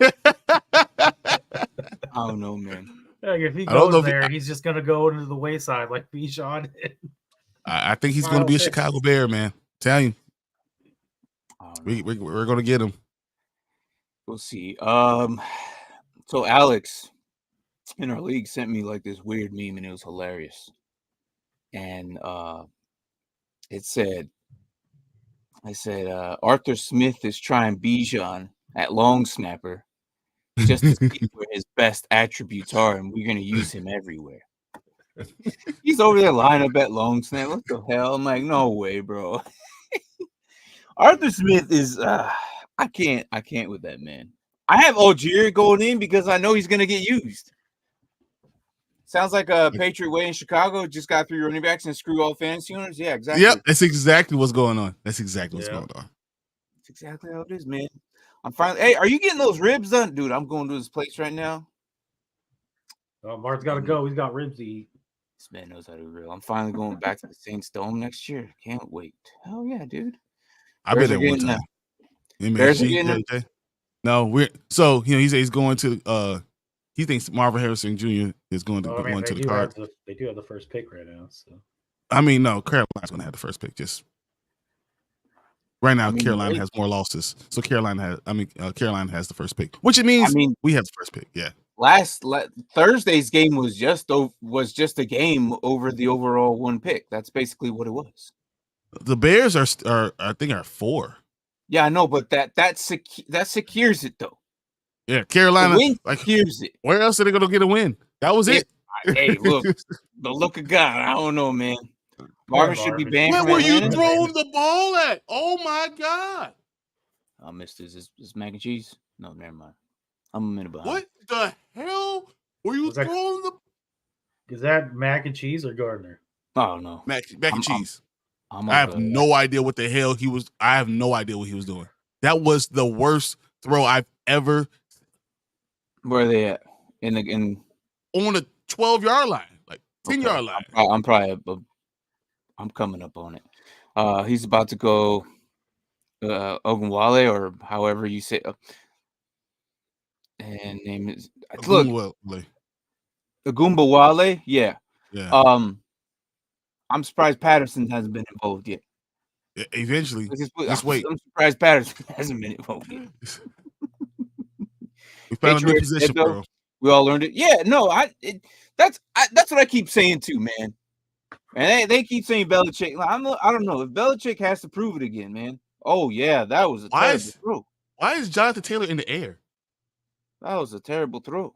I don't know, man. Like if he goes there, he's just gonna go into the wayside like Bijan did. I think he's going to be a Chicago Bear, man. Tell you, we're going to get him. We'll see. So Alex in our league sent me like this weird meme, and it was hilarious. And it said, Arthur Smith is trying Bijan at long snapper just to see where his best attributes are, and we're going to use him everywhere. He's over there lining up at long snap. What the hell? I'm like, no way, bro. Arthur Smith is I can't with that man. I have Algier going in because I know he's gonna get used. Sounds like a Patriot way in Chicago. Just got 3 running backs and screw all fantasy owners. Yeah, exactly. Yep, that's exactly what's going on. That's exactly what's going on. That's exactly how it is, man. I'm finally. Hey, are you getting those ribs done, dude? I'm going to this place right now. Mark's got to go. He's got ribs to eat. This man knows how to grill. I'm finally going back to the Saints Dome next year. Can't wait. Hell yeah, dude. I've been there one time. MSG, no, he's going to he thinks Marvin Harrison Jr. is going to go into the card. They do have the first pick right now. So I mean, no, Carolina's going to have the first pick. Just right now, Carolina has more losses, so Carolina has the first pick, which it means we have the first pick. Yeah. Last Thursday's game was just a game over the overall 1 pick. That's basically what it was. The Bears are I think 4. Yeah, I know, but that secures it though. Yeah, Carolina secures it. Where else are they going to get a win? That was it. Hey, look, the look of God. I don't know, man. Marvin should be banned. Where were you throwing the ball at? Oh my God! I missed this. Is mac and cheese? No, never mind. I'm a minute behind. What the hell were you throwing the? Is that mac and cheese or Gardner? Oh no, mac and cheese. I have no idea what the hell he was. I have no idea what he was doing. That was the worst throw I've ever. Where are they at? On the 12-yard line, like 10-yard line. I'm probably. I'm coming up on it. He's about to go. Ogunwale, or however you say. And name is Ogunbowale. Yeah. I'm surprised Patterson hasn't been involved yet. Yeah, eventually, let's wait. I'm surprised Patterson hasn't been involved yet. We found a new position, bro. We all learned it. Yeah, no, that's what I keep saying too, man. And they keep saying Belichick. I don't know if Belichick has to prove it again, man. Oh yeah, that was a terrible throw. Why is Jonathan Taylor in the air? That was a terrible throw.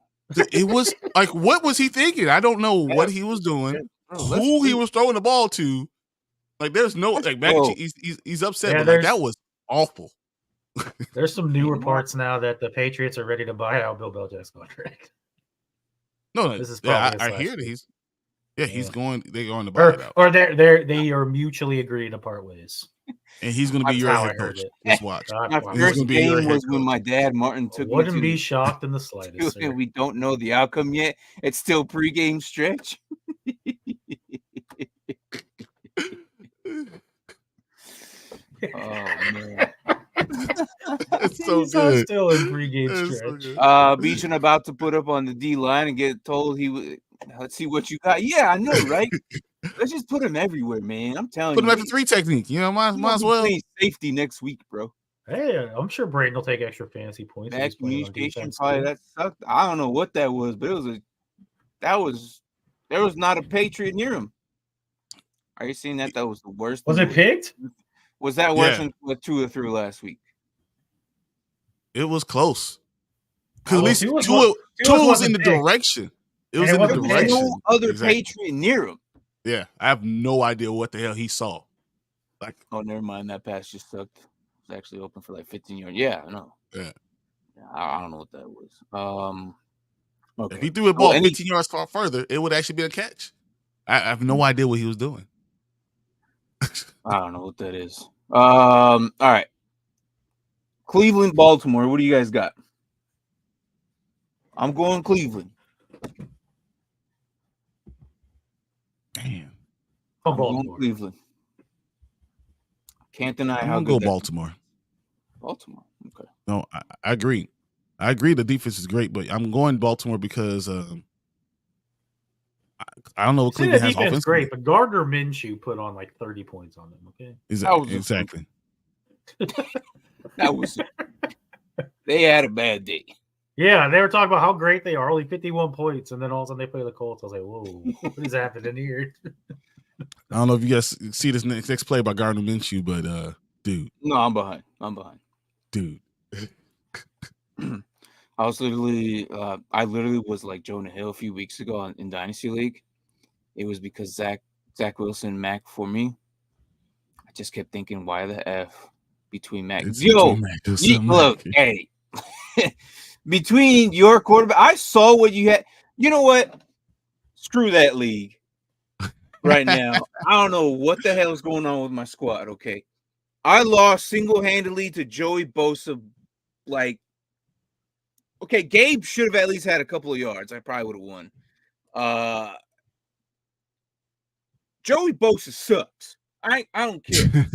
It was like, what was he thinking? I don't know what he was doing. Who he was throwing the ball to? Like, there's no he's upset. Yeah, but that was awful. There's some new reports now that the Patriots are ready to buy out Bill Belichick's contract. No, this is I hear that he's going. They're going to buy it out, or they are mutually agreeing to part ways. and he's going to be That's your how I head heard coach. it. Just watch. My Wow. He's first gonna be your game head was when coach. my dad Martin took me Wouldn't to. be shocked in the slightest. Sir. We don't know the outcome yet. It's still pregame stretch. Oh man. It's so He's good. still in pregame It's so stretch. good. Beecham about to put up on the D line and get told he would. Let's see what you got. Yeah, I know, right? Let's just put him everywhere, man. I'm telling Put you. him at the 3 technique. You know, might as well. Play safety next week, bro. Hey, I'm sure Brayton will take extra fantasy points. Bad communication, probably that sucked. I don't know what that was, but there was not a Patriot near him. Are you seeing that? That was the worst. Was it picked? Was that worse than what Tua threw last week? It was close. Because at least Tua Tua was in the direction. It was in the direction. No other Patriot near him. Yeah, I have no idea what the hell he saw. Like, oh, never mind. That pass just sucked. It was actually open for like 15 yards. Yeah, I know. Yeah. I don't know what that was. Okay. If he threw a ball 15 yards far further, it would actually be a catch. I have no idea what he was doing. I don't know what that is. All right. Cleveland, Baltimore. What do you guys got? I'm going Cleveland. Damn. I'm going Cleveland. Can't deny how I'm good. Go Baltimore. Baltimore. Okay. No, I agree. I agree. The defense is great, but I'm going Baltimore because I don't know what Cleveland has offensively. Great, but Gardner Minshew put on like 30 points on them. Okay. Exactly. That was. They had a bad day. Yeah, they were talking about how great they are, only 51 points, and then all of a sudden they play the Colts. I was like, whoa, what is happening here? I don't know if you guys see this next play by Gardner Minshew, but dude. No, I'm behind. Dude. I literally was like Jonah Hill a few weeks ago in Dynasty League. It was because Zach Wilson, Mac for me. I just kept thinking, why the F between Mac? Look, hey. Between your quarterback, I saw what you had. You know what? Screw that league right now. I don't know what the hell is going on with my squad, okay? I lost single-handedly to Joey Bosa. Like, okay, Gabe should have at least had a couple of yards. I probably would have won. Joey Bosa sucks. I don't care.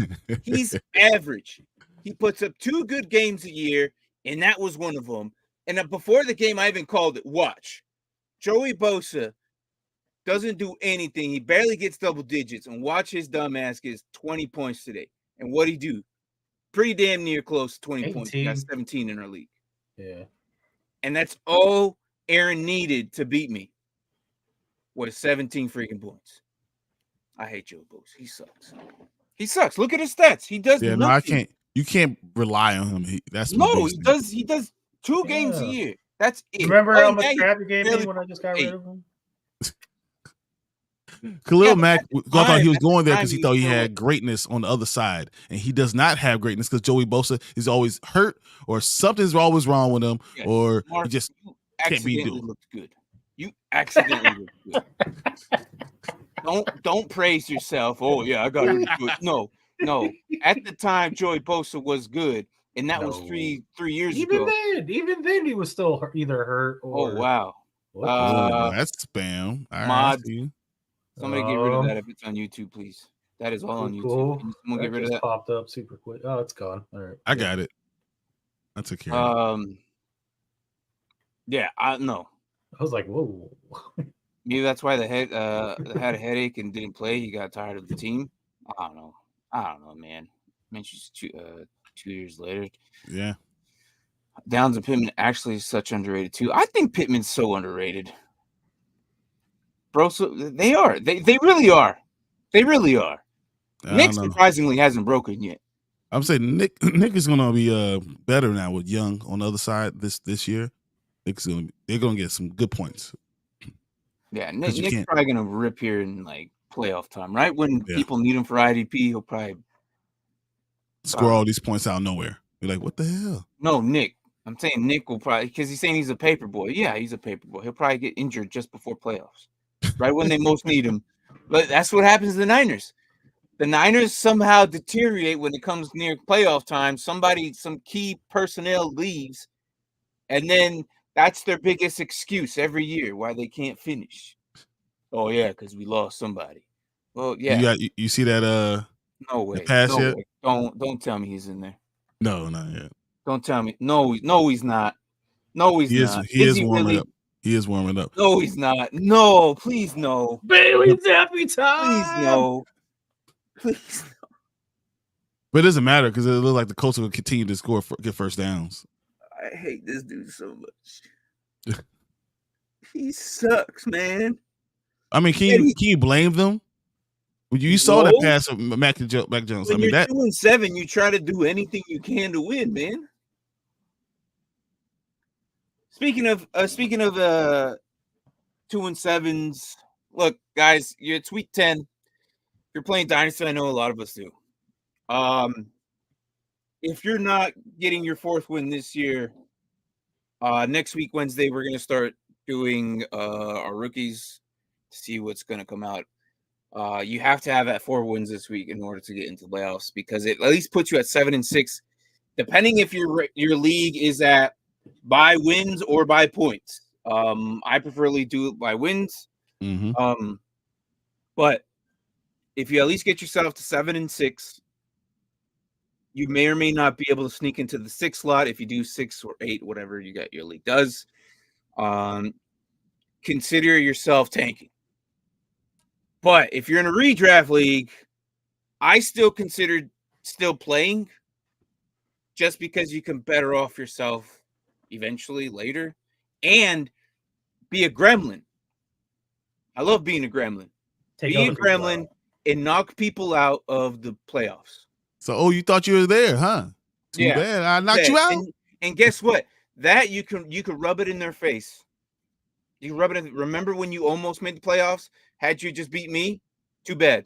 He's average. He puts up 2 good games a year, and that was one of them. And before the game, I even called it. Watch. Joey Bosa doesn't do anything. He barely gets double digits. And watch his dumbass gets 20 points today. And what'd he do? Pretty damn near close to 20 points. He got 17 in our league. Yeah. And that's all Aaron needed to beat me. Was 17 freaking points. I hate Joe Bosa. He sucks. Look at his stats. He does nothing. No, I can't. You can't rely on him. He does 2 games a year. That's it. Remember how much crap you gave me when I just got rid of him? Khalil Mack thought he was going there because he thought he had greatness on the other side, and he does not have greatness because Joey Bosa is always hurt or something's always wrong with him, or Mark, he just can't be doing. Looked good. You accidentally looked good. Don't praise yourself. Oh yeah, I got it good. No. At the time, Joey Bosa was good, and that was three years ago. Even then, he was still either hurt or. Oh wow. That's spam. Mod. Somebody get rid of that if it's on YouTube, please. That is all on YouTube. Cool. Someone get rid of that. Popped up super quick. Oh, it's gone. All right. I got it. I took care of it. Yeah, I know. I was like, whoa. Maybe that's why the head had a headache and didn't play. He got tired of the team. I don't know, man. Mentions 2 years later. Yeah. Downs and Pittman actually is such underrated too. I think Pittman's so underrated. Bro, so they are. They really are. They really are. Nick surprisingly hasn't broken yet. I'm saying Nick is gonna be better now with Young on the other side this year. They're gonna get some good points. Yeah, Nick's probably gonna rip here in like playoff time, right? When people need him for IDP, he'll probably score all these points out of nowhere. You're like, what the hell? No, Nick. I'm saying Nick will probably, because he's saying he's a paper boy. Yeah, he's a paper boy. He'll probably get injured just before playoffs, right when they most need him. But that's what happens to the Niners. the Niners somehow deteriorate when it comes near playoff time. Some key personnel leaves, and then that's their biggest excuse every year why they can't finish. Oh yeah, because we lost somebody. Well, yeah. You see that? No way. Pass no yet? way. Don't tell me he's in there. No, not yet. Don't tell me. No, he's not. No, he's not. He is warming really? up. He is warming up. No, he's not. No, please no. Bailey Zappi time. Please no. Please no. But it doesn't matter because it looks like the Colts will continue to get first downs. I hate this dude so much. He sucks, man. I mean, can you blame them? You saw that pass of Mac Jones. When you're 2-7, you try to do anything you can to win, man. Speaking of 2-7s, look, guys, it's week 10. If you're playing Dynasty, I know a lot of us do. If you're not getting your fourth win this year, next week, Wednesday, we're going to start doing our rookies to see what's going to come out. You have to have at 4 wins this week in order to get into the playoffs because it at least puts you at 7-6, depending if your league is at by wins or by points. I preferably do it by wins. Mm-hmm. But if you at least get yourself to 7-6, you may or may not be able to sneak into the 6 slot. If you do 6 or 8, whatever you got your league does, consider yourself tanking. But if you're in a redraft league, I still consider playing just because you can better off yourself eventually later and be a gremlin. I love being a gremlin. Be a gremlin and knock people out of the playoffs. So, you thought you were there, huh? Too bad. I knocked you out. And guess what? That you can rub it in their face. You rub it in. Remember when you almost made the playoffs? Had you just beat me? Too bad.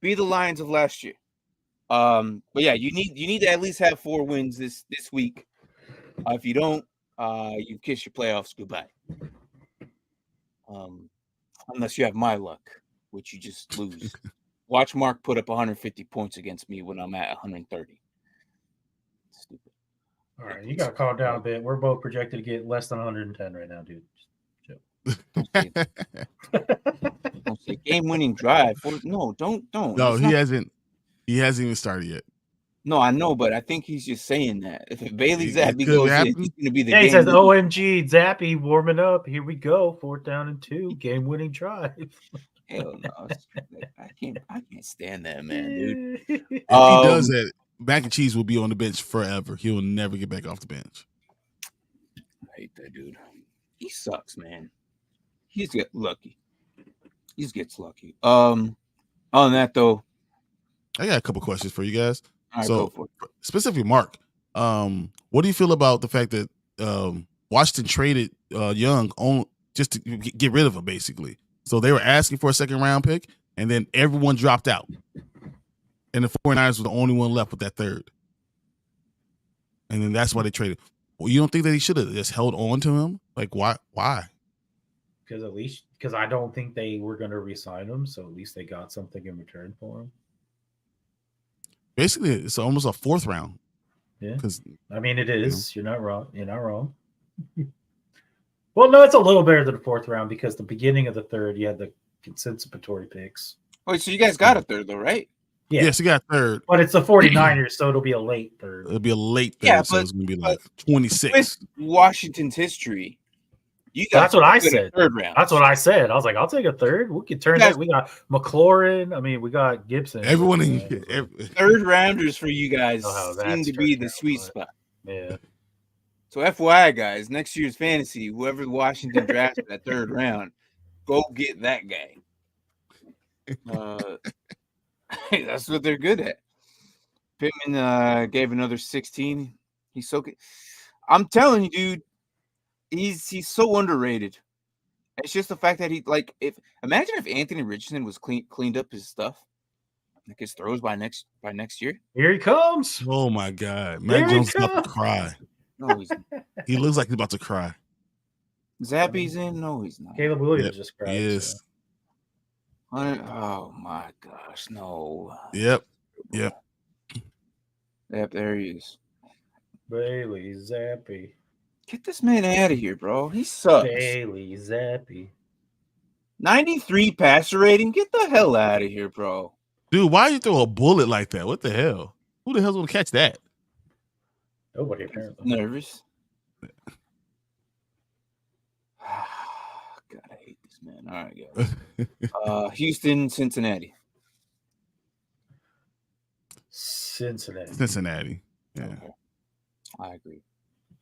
Be the Lions of last year. But yeah, you need to at least have 4 wins this week. If you don't, you kiss your playoffs goodbye. Unless you have my luck, which you just lose. Watch Mark put up 150 points against me when I'm at 130. Stupid. All right, you got to calm down a bit. We're both projected to get less than 110 right now, dude. Don't say game-winning drive. No, don't. No, he hasn't even started yet. No, I know, but I think he's just saying that. If Bailey Zappi goes in, he's going to be the game. He says, OMG, Zappi warming up. Here we go. 4th down and 2. Game-winning drive. Hell no. I can't stand that, man, dude. If he does that, Mac and Cheese will be on the bench forever. He will never get back off the bench. I hate that dude. He sucks, man. He's get lucky. He gets lucky. On that though, I got a couple questions for you guys. Right, so specifically, Mark, what do you feel about the fact that Washington traded Young on just to get rid of him, basically? So they were asking for a 2nd round pick, and then everyone dropped out, and the 49ers were the only one left with that 3rd, and then that's why they traded. Well, you don't think that he should have just held on to him? Like, why? Because I don't think they were going to re-sign him, so at least they got something in return for him. Basically, it's almost a 4th round. Yeah, because I mean, it is. You're not wrong. You're not wrong. Well, no, it's a little better than the 4th round because the beginning of the 3rd, you had the consensuatory picks. Wait, so you guys got a 3rd though, right? Yeah. Yes, you got 3rd. But it's the 49ers, so it'll be a late 3rd. It'll be a late 3rd, yeah, so it's going to be like 26. With Washington's history, that's what I said. 3rd round. That's what I said. I was like, I'll take a 3rd. We could turn that. We got McLaurin. I mean, we got Gibson. Everyone in 3rd rounders for you guys seem to be the sweet spot. Yeah. So FYI, guys, next year's fantasy, whoever Washington drafts that 3rd round, go get that guy. That's what they're good at. Pittman gave another 16. He's so good. I'm telling you, dude, he's so underrated. It's just the fact that imagine if Anthony Richardson was cleaned up his stuff, like his throws by next year. Here he comes. Oh my God, Mac Jones is about to cry. No, he's not. He looks like he's about to cry. Zappi's in. No, he's not. Caleb Williams just cried. He is. Oh my gosh, no. Yep. Yep, there he is. Bailey Zappi. Get this man out of here, bro. He sucks. Bailey Zappi. 93 passer rating. Get the hell out of here, bro. Dude, why you throw a bullet like that? What the hell? Who the hell's gonna catch that? Nobody apparently. Nervous. God, I hate this man. All right, guys. Houston, Cincinnati. Cincinnati. Yeah. Okay. I agree.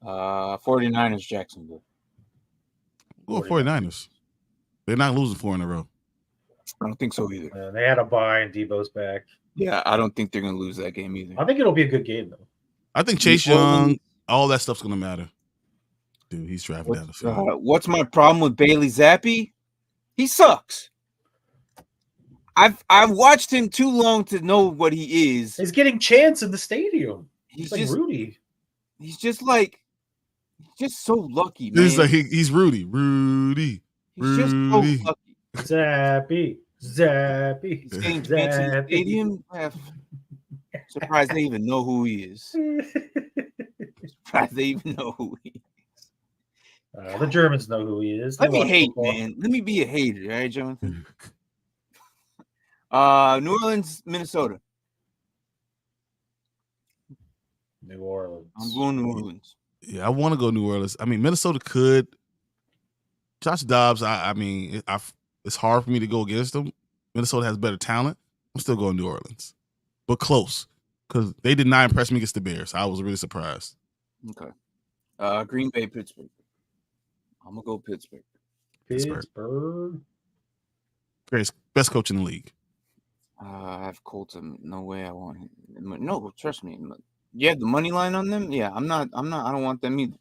49ers, Jacksonville. Go 49ers. They're not losing 4 in a row. I don't think so either. They had a bye and Deebo's back. Yeah, I don't think they're going to lose that game either. I think it'll be a good game, though. I think Chase Young, all that stuff's going to matter. Dude, he's driving down the field. What's my problem with Bailey Zappi? He sucks. I've watched him too long to know what he is. He's getting chance in the stadium. He's like just Rudy. He's just so lucky, man. He's like he's Rudy. Rudy. He's just so lucky. Zappy. He's getting chance in the stadium. Surprised they even know who he is. Surprised they even know who he is. The Germans know who he is. Let me hate, man. Let me be a hater, all right, Jonathan? New Orleans, Minnesota. New Orleans. I'm going New Orleans. Yeah, I want to go New Orleans. I mean, Minnesota could. Josh Dobbs, I mean, it's hard for me to go against them. Minnesota has better talent. I'm still going New Orleans. But close. Because they did not impress me against the Bears. I was really surprised. Okay. Green Bay, Pittsburgh. I'm going to go Pittsburgh. Pittsburgh. Best coach in the league. I have Colts. No way I want him. No, trust me. You have the money line on them? Yeah, I don't want them either.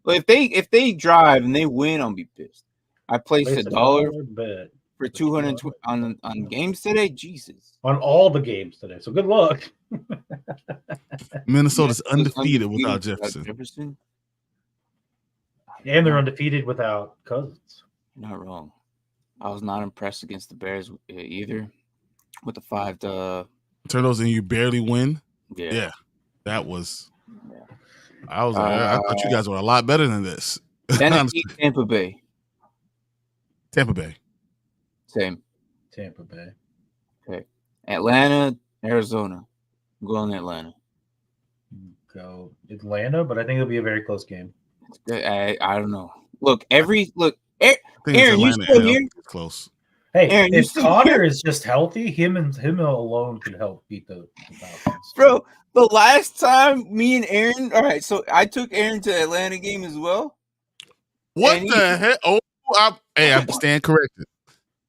But if they drive and they win, I'll be pissed. I placed $1 bet for 220 on games today. Jesus. On all the games today. So good luck. Minnesota's undefeated without Jefferson. And they're undefeated without Cousins. You're not wrong. I was not impressed against the Bears either. With the 5 turnovers and you barely win. Yeah. That was. Yeah. I was. I thought you guys were a lot better than this. Tennessee, Tampa Bay. Tampa Bay. Same. Tampa Bay. Okay. Atlanta, Arizona. I'm going Atlanta. Go Atlanta, but I think it'll be a very close game. I don't know. Look, Aaron, you still here? Close. Hey, Aaron, if Connor is just healthy, him alone can help beat the Falcons. Bro, the last time me and Aaron, all right, so I took Aaron to the Atlanta game as well. What the heck? Oh, I stand corrected.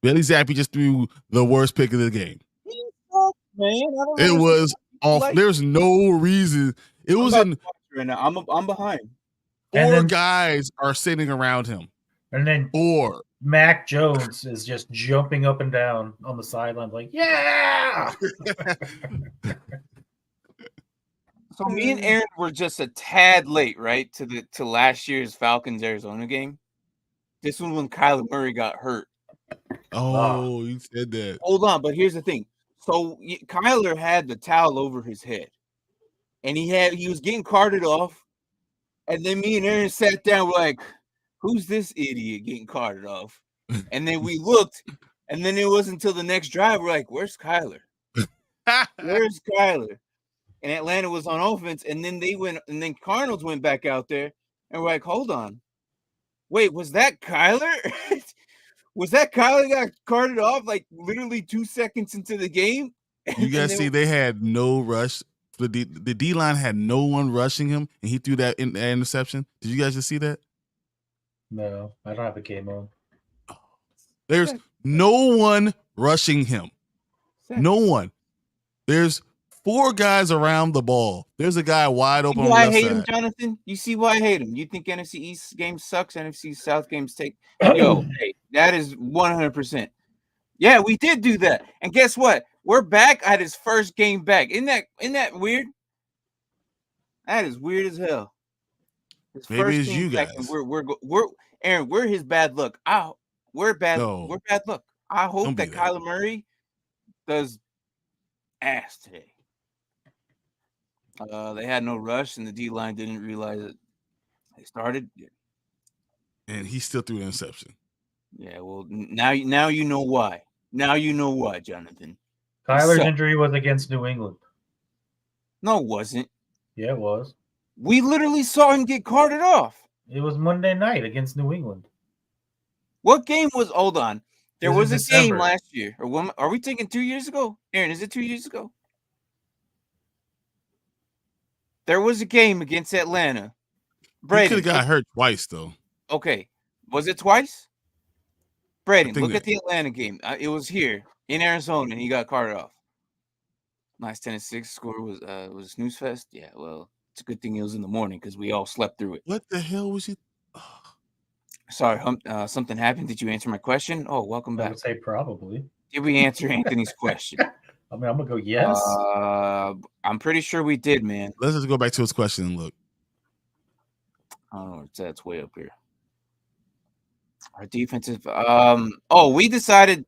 Bailey Zappi just threw the worst pick of the game. Man, it was off. Like, there's no reason. It was in. Right now. I'm behind. 4 guys are sitting around him. And then 4. Mac Jones is just jumping up and down on the sideline, like, yeah. So me and Aaron were just a tad late, right, to last year's Falcons Arizona game. This one when Kyler Murray got hurt. Oh, you said that. Hold on, but here's the thing. So Kyler had the towel over his head, and he was getting carted off, and then me and Aaron sat down. We're like, who's this idiot getting carted off? And then we looked, and then it wasn't until the next drive. We're like, where's Kyler? Where's Kyler? And Atlanta was on offense, and then they went, and then Cardinals went back out there, and we're like, hold on. Wait, was that Kyler? Was that Kyler got carted off like literally 2 seconds into the game? You guys see they had no rush. The D-line had no one rushing him, and he threw that interception. Did you guys just see that? No, I don't have a game on. There's no one rushing him. No one. There's 4 guys around the ball. There's a guy wide open. Why I hate him, Jonathan? You see why I hate him? You think NFC East game sucks? NFC South games take. Yo, hey, that is 100%. Yeah, we did do that, and guess what? We're back at his first game back. Isn't that weird? That is weird as hell. His Maybe it's you guys. We're Aaron. We're his bad luck. We're bad luck. I hope Don't be that that. Kyler Murray does ass today. They had no rush, and the D line didn't realize it. They started. And he still threw the interception. Yeah, well, now you know why. Now you know why, Jonathan. Kyler's suck. injury was against New England. No, it wasn't. Yeah, it was. We literally saw him get carted off. It was Monday night against New England. What game was? Hold on. There It was was a in game December. last year. Or when, are we taking 2 years ago? Aaron, is it 2 years ago? There was a game against Atlanta. He Braden, could have got hurt twice, though. okay. Was it twice? Braden, think look that- at the Atlanta game. It was here in Arizona, and he got carted off. Nice 10-6 score was a snooze fest. Yeah, well, it's a good thing it was in the morning because we all slept through it. What the hell was he? Sorry, something happened. Did you answer my question? Oh, welcome I back. would say probably. Did we answer Anthony's question? I mean, I'm gonna go yes. I'm pretty sure we did, man. Let's just go back to his question and look. I don't know where it's at. It's way up here. Our defensive. We decided.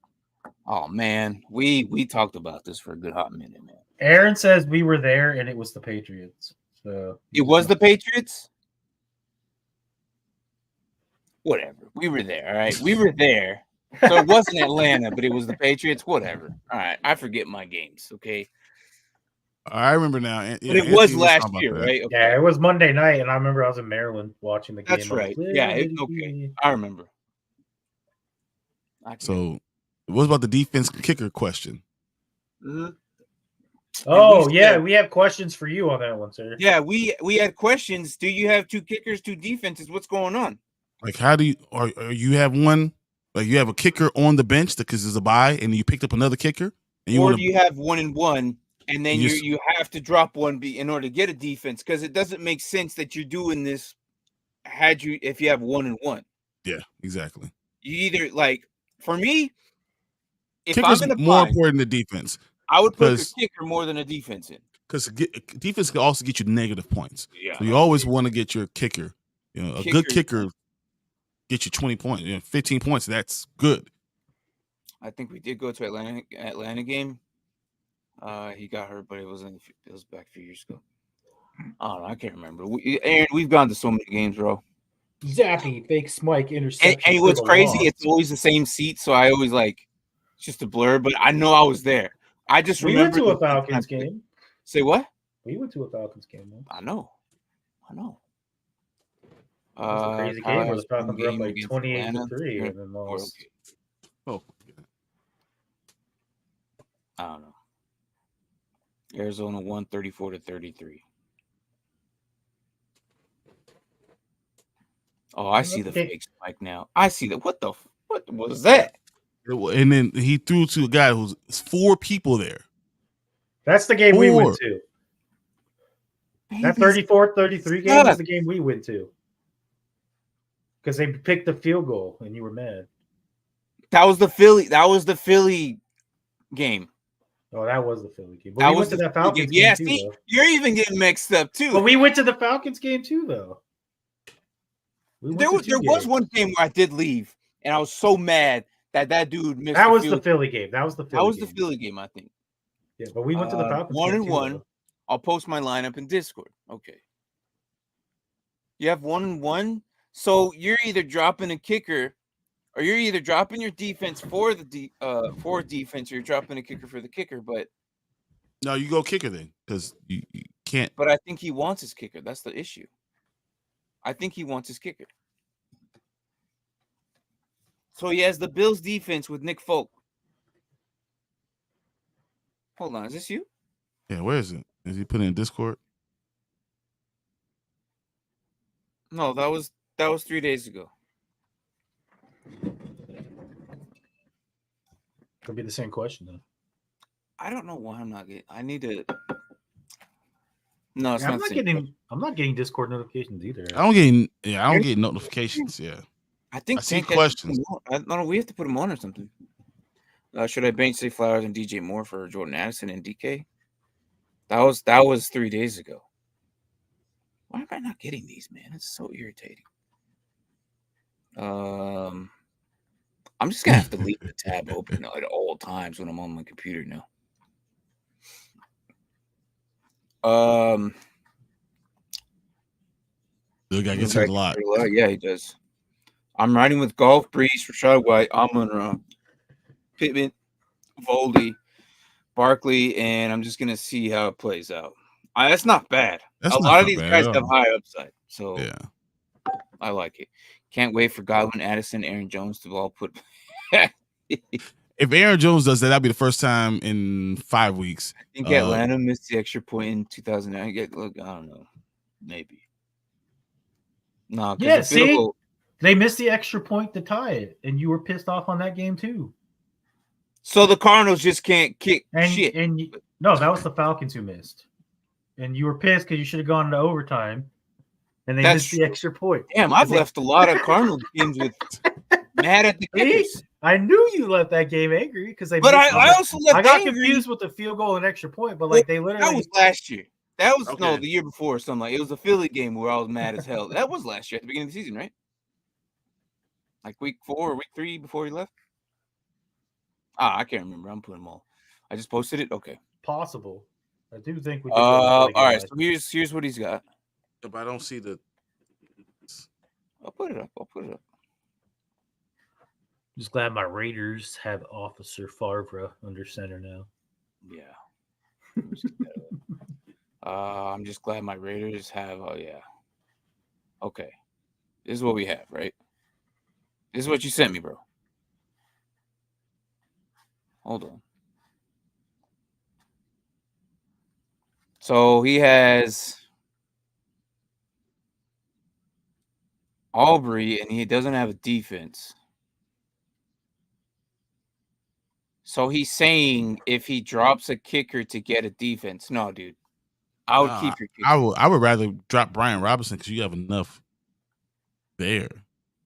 Oh man, we talked about this for a good hot minute, man. Aaron says we were there and it was the Patriots. So It was the Patriots. Whatever. We were there. All right, we were there. So it wasn't Atlanta, but it was the Patriots. Whatever. All right, I forget my games. Okay, I remember now. but it was last year, right? Okay. Yeah, it was Monday night, and I remember I was in Maryland watching the game. That's right. Yeah, okay. I remember. So, what about the defense kicker question? Mm-hmm. Oh yeah, we have questions for you on that one, sir. Yeah, we had questions. Do you have two kickers, two defenses? What's going on? Like, how do you or you have one? Like, you have a kicker on the bench because there's a bye, and you picked up another kicker, and Or do you have 1 and 1, and then You you have to drop one in order to get a defense? Because it doesn't make sense that you're doing this. If you have 1 and 1, Yeah, exactly. you either like for me. If Kicker's I'm in a more bind, important than defense I would put because- the kicker more than a defense in. because defense can also get you negative points. Yeah, So you always want to get your kicker. You know, a good Kicker- kicker get you 20 points, 15 points. That's good. I think we did go to Atlanta game. He got hurt, but it was back a few years ago. I don't know. I can't remember. Aaron, we've gone to so many games, bro. Zappy, fake Smike, interception. And what's crazy, it's always the same seat, so I always like it's just a blur. But I know I was there. I just We went remember to a Falcons game. Say what? We went to a Falcons game. Man. I know. It was a crazy game where the Falcons were up like 28-3 and then lost. Oh, I don't know. Arizona won 34-33. Oh, I see the fake spike now. I see that. What was that? and then he threw to a guy who's 4 people there. That's the game we went to. That 34-33 game was the game we went to. Because they picked the field goal and you were mad. That was the Philly game. Oh, that was the Philly game. But we went to that Falcons game too, see, though. you're even getting mixed up too. But we went to the Falcons game too, though. There was one game where I did leave, and I was so mad that dude missed. That was the Philly game. That was the Philly game, I think. Yeah, but we went to the Falcons 1 game and too, 1. though. I'll post my lineup in Discord. Okay. You have 1 and 1, so you're either dropping a kicker, or you're either dropping your defense for defense, or you're dropping a kicker for the kicker. But No, you go kicker then because you can't. But I think he wants his kicker. That's the issue. I think he wants his kicker. So he has the Bills defense with Nick Folk. Hold on, is this you? Yeah, where is it? Is he put it in Discord? No, that was 3 days ago. Could be the same question though. I don't know why I'm not getting. I need to. No, it's Yeah, not. I'm not getting Discord notifications either. I don't get notifications. Yeah. I think I see Tank has to questions. put them on. No, we have to put them on or something. Should I bench Zay Flowers and DJ Moore for Jordan Addison and DK? That was 3 days ago. Why am I not getting these, man? It's so irritating. I'm just gonna have to leave the tab open at all times when I'm on my computer now. The guy gets hit a lot. Yeah, he does. I'm riding with Golf, Breeze, Rashad White, Amon-Ra, Pittman, Voldy, Barkley, and I'm just gonna see how it plays out. That's not bad. A lot of these guys have high upside, so yeah, I like it. Can't wait for Godwin, Addison, Aaron Jones to all put. If Aaron Jones does that, that'll be the first time in 5 weeks. I think Atlanta missed the extra point in 2009. Look, I don't know, maybe. No, yeah. See, they missed the extra point to tie it, and you were pissed off on that game too. So the Cardinals just can't kick shit. No, that was the Falcons who missed, and you were pissed because you should have gone into overtime, and they missed the extra point. Damn, I've left a lot of Cardinals games with mad at the kickers. I knew you left that game angry because they. But I also left. I got confused with the field goal and extra point, but like they literally. That was last year. That was no, the year before or something. Like it was a Philly game where I was mad as hell. That was last year at the beginning of the season, right? Like week 4 or week 3 before he left. I can't remember. I'm putting them all. I just posted it. Okay. Possible. I do think we. All right. So here's what he's got. But I don't see the. I'll put it up. Just glad my Raiders have Officer Favre under center now. Yeah. I'm just glad my Raiders have. Oh yeah. Okay. This is what we have, right? This is what you sent me, bro. Hold on. So he has Aubrey, and he doesn't have a defense. So he's saying if he drops a kicker to get a defense. No, dude. I would keep your kicker. I would rather drop Brian Robinson because you have enough there.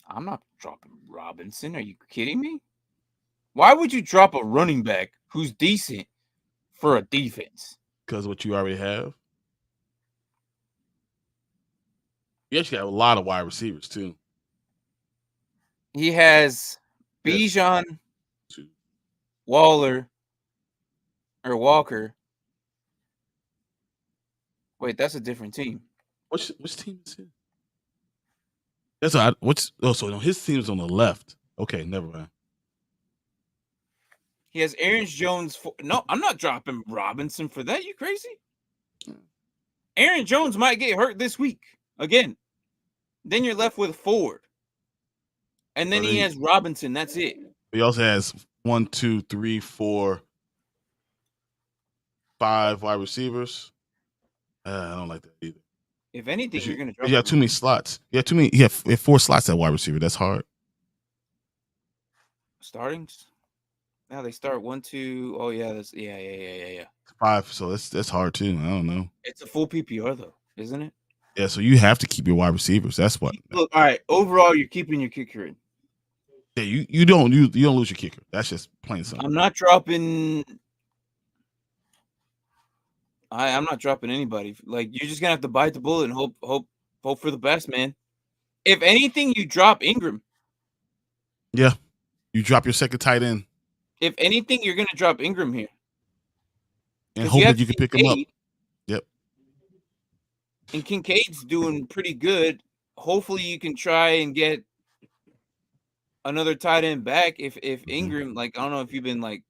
I'm not dropping Robinson. Are you kidding me? Why would you drop a running back who's decent for a defense? Because what you already have. You actually have a lot of wide receivers too. He has Bijan, Walker. Wait, that's a different team. Which team is it? That's so his team's on the left. Okay, never mind. He has Aaron Jones. No, I'm not dropping Robinson for that. You crazy? Aaron Jones might get hurt this week again. Then you're left with Ford. And then he has Robinson. That's it. He also has 1, 2, 3, 4, 5 wide receivers. I don't like that either. If anything, you're going to drop. You have too many slots. You have 4 slots at wide receiver. That's hard. Starting? Now they start 1, 2. Oh yeah, that's yeah. 5. So that's hard too. I don't know. It's a full PPR though, isn't it? Yeah. So you have to keep your wide receivers. That's what. Look, all right. Overall, you're keeping your kicker in. Yeah. You don't lose your kicker. That's just plain simple. I'm not dropping. I'm not dropping anybody. Like you're just gonna have to bite the bullet and hope for the best, man. If anything, you drop Ingram. Yeah. You drop your second tight end. If anything, you're going to drop Ingram here. And hope that you can pick him up. Yep. And Kincaid's doing pretty good. Hopefully you can try and get another tight end back if Ingram, like, I don't know if you've been, like,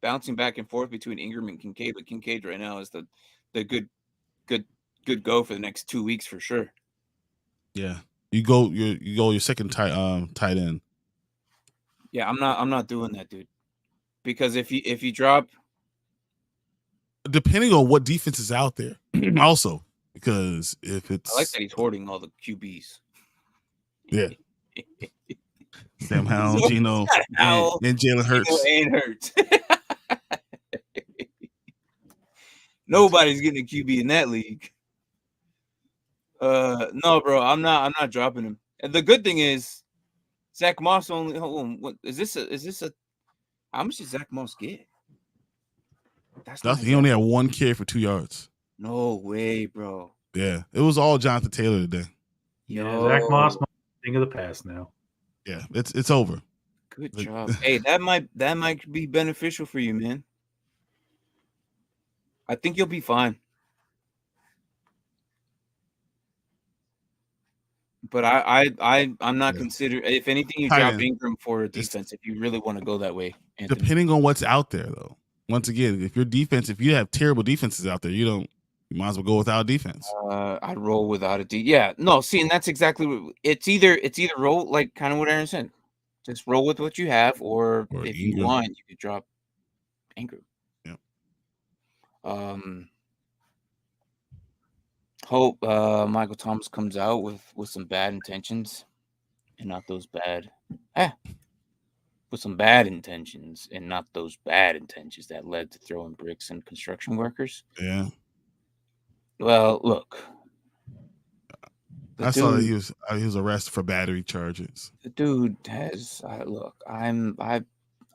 bouncing back and forth between Ingram and Kincaid, but Kincaid right now is the good go for the next 2 weeks for sure. Yeah. You go your second tight end. Yeah, I'm not doing that, dude. Because if you drop, depending on what defense is out there, also because if it's, I like that he's hoarding all the QBs. Yeah, Sam Howell, Gino, and Jalen Hurts. And Hurts. Nobody's getting a QB in that league. No, bro, I'm not dropping him. And the good thing is, Zach Moss only. Hold on, what is this? How much did Zach Moss get? That's nothing. He only had 1 carry for 2 yards. No way, bro. Yeah, it was all Jonathan Taylor today. Yeah, Zach Moss, thing of the past now. Yeah, it's over. Good job. Hey, that might be beneficial for you, man. I think you'll be fine. But I'm not considering. If anything, you drop Ingram for a defense if you really want to go that way. Anthony. Depending on what's out there, though. Once again, if you have terrible defenses out there, you might as well go without defense. I'd roll without a D. Yeah, no. See, and that's exactly what it's either roll like kind of what Aaron said. Just roll with what you have, or if Ingram. You want, you could drop Ingram. Yeah. Hope Michael Thomas comes out with some bad intentions, and not those bad. With some bad intentions, and not those bad intentions that led to throwing bricks and construction workers. Yeah. Well, look. I saw that he was arrested for battery charges. The dude has look. I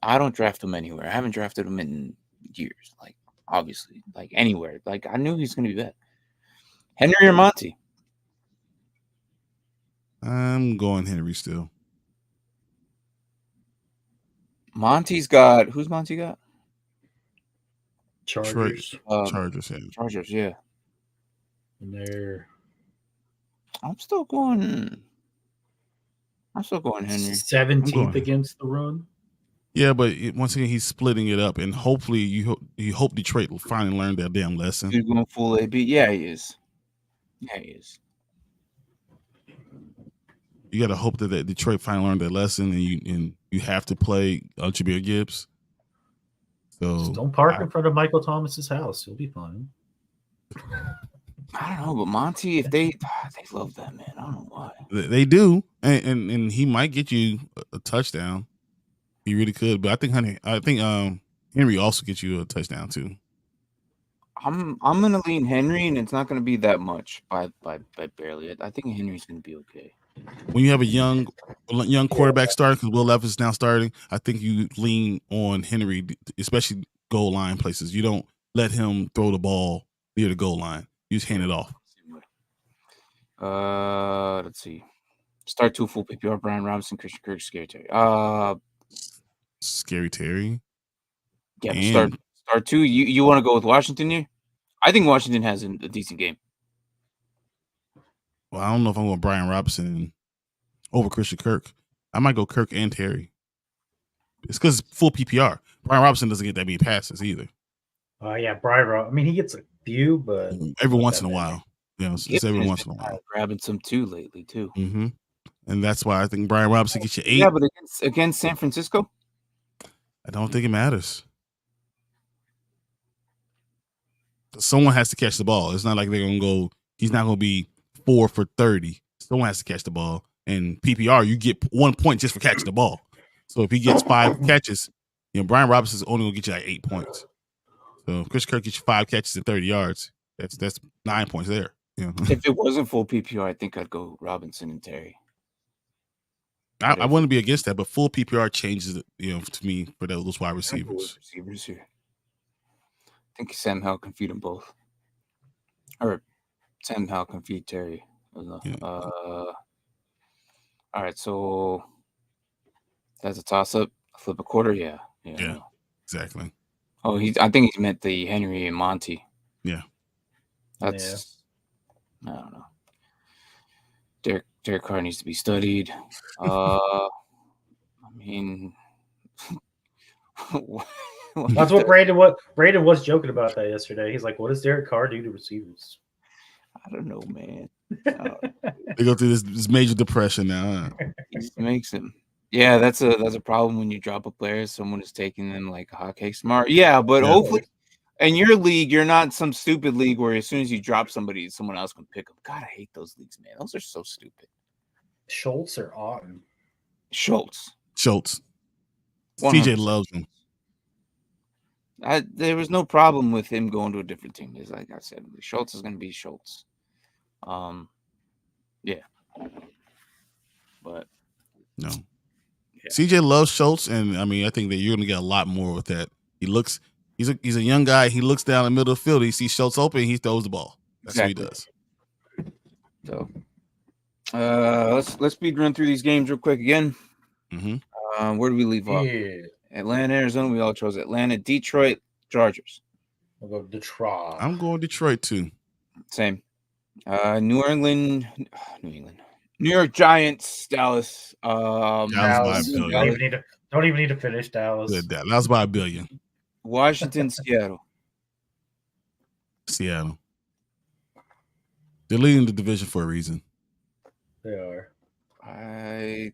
don't draft him anywhere. I haven't drafted him in years. Like obviously, like anywhere. Like I knew he's going to be bad. Henry or Monty? I'm going Henry still. Monty's got who's Monty got? Chargers. Chargers, yeah. Chargers, yeah. And they're I'm still going Henry. 17th against the run. Yeah, but once again, he's splitting it up, and hopefully, you hope Detroit will finally learn their damn lesson. He's going full AB. Yeah, he is. Yeah, he is. You got to hope that Detroit finally learned their lesson, and you have to play Jameer Gibbs. So just don't park in front of Michael Thomas's house; he'll be fine. I don't know, but Monty, if they love that man, I don't know why. They do, and he might get you a touchdown. He really could, but I think Henry also gets you a touchdown too. I'm gonna lean Henry, and it's not gonna be that much by barely. I think Henry's gonna be okay. When you have a young quarterback starting, because Will Levis is now starting, I think you lean on Henry, especially goal line places. You don't let him throw the ball near the goal line. You just hand it off. Let's see. Start 2 full PPR: Brian Robinson, Christian Kirk, Scary Terry. Scary Terry. Yeah, and start 2. You want to go with Washington here? I think Washington has a decent game. Well, I don't know if I'm going Brian Robinson over Christian Kirk. I might go Kirk and Terry. It's because it's full PPR. Brian Robinson doesn't get that many passes either. Yeah, Brian Robinson. I mean, he gets a few, but every once in a while. You know, it's every once in a while. Grabbing some too lately too. Mm-hmm. And that's why I think Brian Robinson gets you 8. Yeah, but against San Francisco, I don't think it matters. Someone has to catch the ball. It's not like they're gonna go. He's not gonna be 4 for 30. Someone has to catch the ball. And PPR, you get 1 point just for catching the ball. So if he gets 5 catches, Brian Robinson's only gonna get you like 8 points. So if Chris Kirk gets you 5 catches and 30 yards, that's 9 points there. If it wasn't full PPR, I think I'd go Robinson and Terry. I wouldn't be against that, but full PPR changes it, to me for those wide receivers. Here. I think Sam Howell can feed them both. Or Sam Howell can feed Terry. Yeah. All right, so that's a toss-up. Flip a quarter, yeah, exactly. Oh, I think he meant the Henry and Monty. Yeah, that's. I don't know. Derek Carr needs to be studied. I mean, that's what Brandon was joking about that yesterday. He's like, "What does Derek Carr do to receivers?" I don't know, man. They go through this major depression now. Huh? He just makes him. Yeah, that's a problem when you drop a player. Someone is taking them like hotcakes. Smart, yeah, but hopefully. In your league, you're not some stupid league where as soon as you drop somebody, someone else can pick them. God, I hate those leagues, man. Those are so stupid. Schultz or Otten? Schultz. CJ loves him. There was no problem with him going to a different team. It's like I said, Schultz is going to be Schultz. Yeah. But no. Yeah. CJ loves Schultz, and I think that you're going to get a lot more with that. He's a young guy. He looks down the middle of the field. He sees Schultz open. He throws the ball. That's what he does. So, let's speed run through these games real quick again. Mm-hmm. Where do we leave off? Yeah. Atlanta, Arizona. We all chose Atlanta. Detroit, Chargers. We'll go Detroit. I'm going Detroit too. Same. New York Giants, Dallas. Dallas by a billion. Don't even need to finish Dallas. Good, Dallas by a billion. Washington, Seattle. Seattle. They're leading the division for a reason. They are.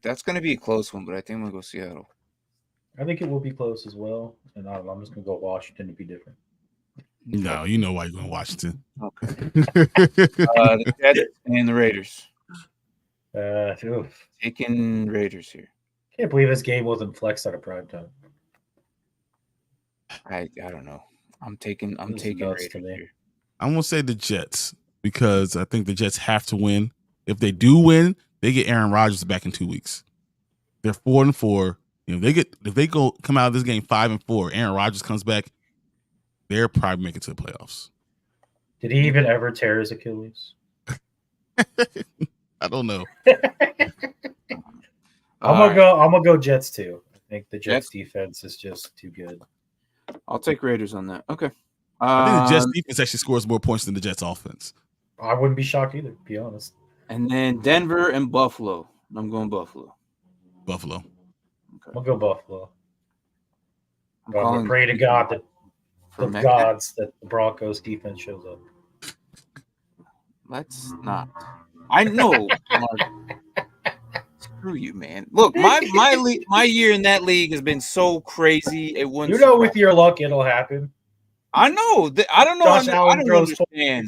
That's going to be a close one, but I think I'm going to go Seattle. I think it will be close as well. And I don't know, I'm just going to go Washington to be different. No, you know why you're going to Washington. Okay. The Jets and the Raiders. Taking Raiders here. Can't believe this game wasn't flexed out of prime time. I don't know. I'm taking Raiders here. I'm going to say the Jets because I think the Jets have to win. If they do win, they get Aaron Rodgers back in 2 weeks. They're 4-4. If they come out of this game 5-4, Aaron Rodgers comes back, they're probably making it to the playoffs. Did he even ever tear his Achilles? I don't know. I'm gonna go Jets too. I think the Jets defense is just too good. I'll take Raiders on that. Okay. I think the Jets defense actually scores more points than the Jets offense. I wouldn't be shocked either, to be honest. And then Denver and Buffalo. I'm going Buffalo. Buffalo. Okay. I'll go Buffalo. I pray to God that the Broncos defense shows up. Let's not. I know. Screw you, man. Look, my year in that league has been so crazy. It wouldn't. With your luck, it'll happen. I know. I don't know. Josh Allen I don't understand.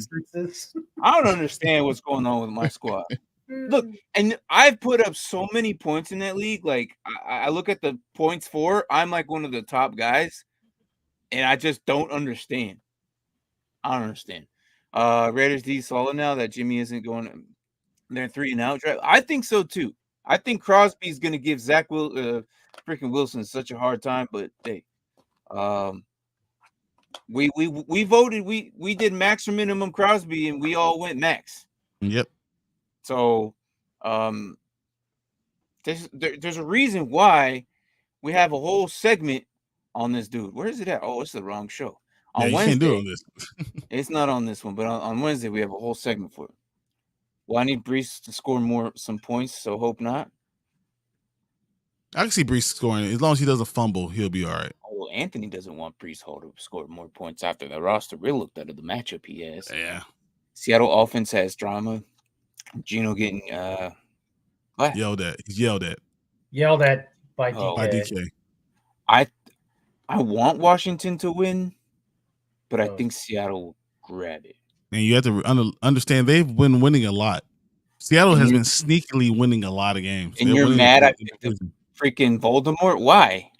I don't understand what's going on with my squad. Look, and I've put up so many points in that league. Like I look at the points for. I'm like one of the top guys, and I just don't understand. I don't understand. Raiders D solid now that Jimmy isn't going. They're 3-and-out. I think so too. I think Crosby's going to give freaking Wilson such a hard time. But hey, we voted. We did max or minimum Crosby, and we all went max. Yep. So, there's a reason why we have a whole segment on this dude. Where is it at? Oh, it's the wrong show. On Wednesday, can't do it on this. It's not on this one, but on Wednesday we have a whole segment for it. Well, I need Brees to score some points, so hope not. I can see Brees scoring. As long as he doesn't fumble, he'll be all right. Oh, Anthony doesn't want Brees Hall to score more points after the roster really looked at the matchup he has. Yeah. Seattle offense has drama. Gino getting what? Yelled at. He's yelled at. Yelled at by DK. By DK. I want Washington to win, but I think Seattle will grab it. And you have to understand they've been winning a lot. Seattle has been sneakily winning a lot of games. And you're mad at the freaking Voldemort? Why?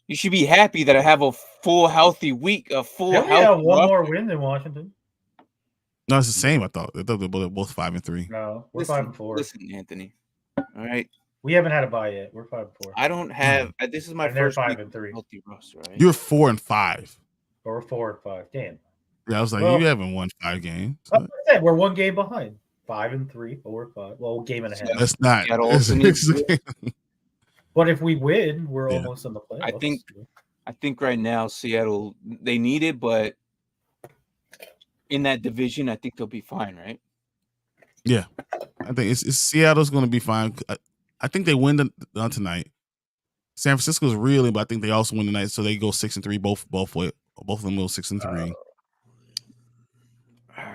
You should be happy that I have a full healthy week. We have one more win than Washington. No, it's the same. I thought they were both 5-3. No, we're 5-4. Listen, Anthony. All right. We haven't had a bye yet. We're 5-4. I don't have. This is my first 5-3. Healthy roster, right? You're 4-5. Or 4-5. Damn. Yeah, I was like, you haven't won 5 games. Like I said, we're 1 game behind. 5-3, 4-5. Well, game and a half. That's not. But if we win, we're almost in the playoffs. I think right now Seattle they need it, but in that division, I think they'll be fine, right? Yeah, I think it's Seattle's going to be fine. I think they win tonight. San Francisco's reeling, but I think they also win tonight, so they go 6-3. Both of them go 6-3.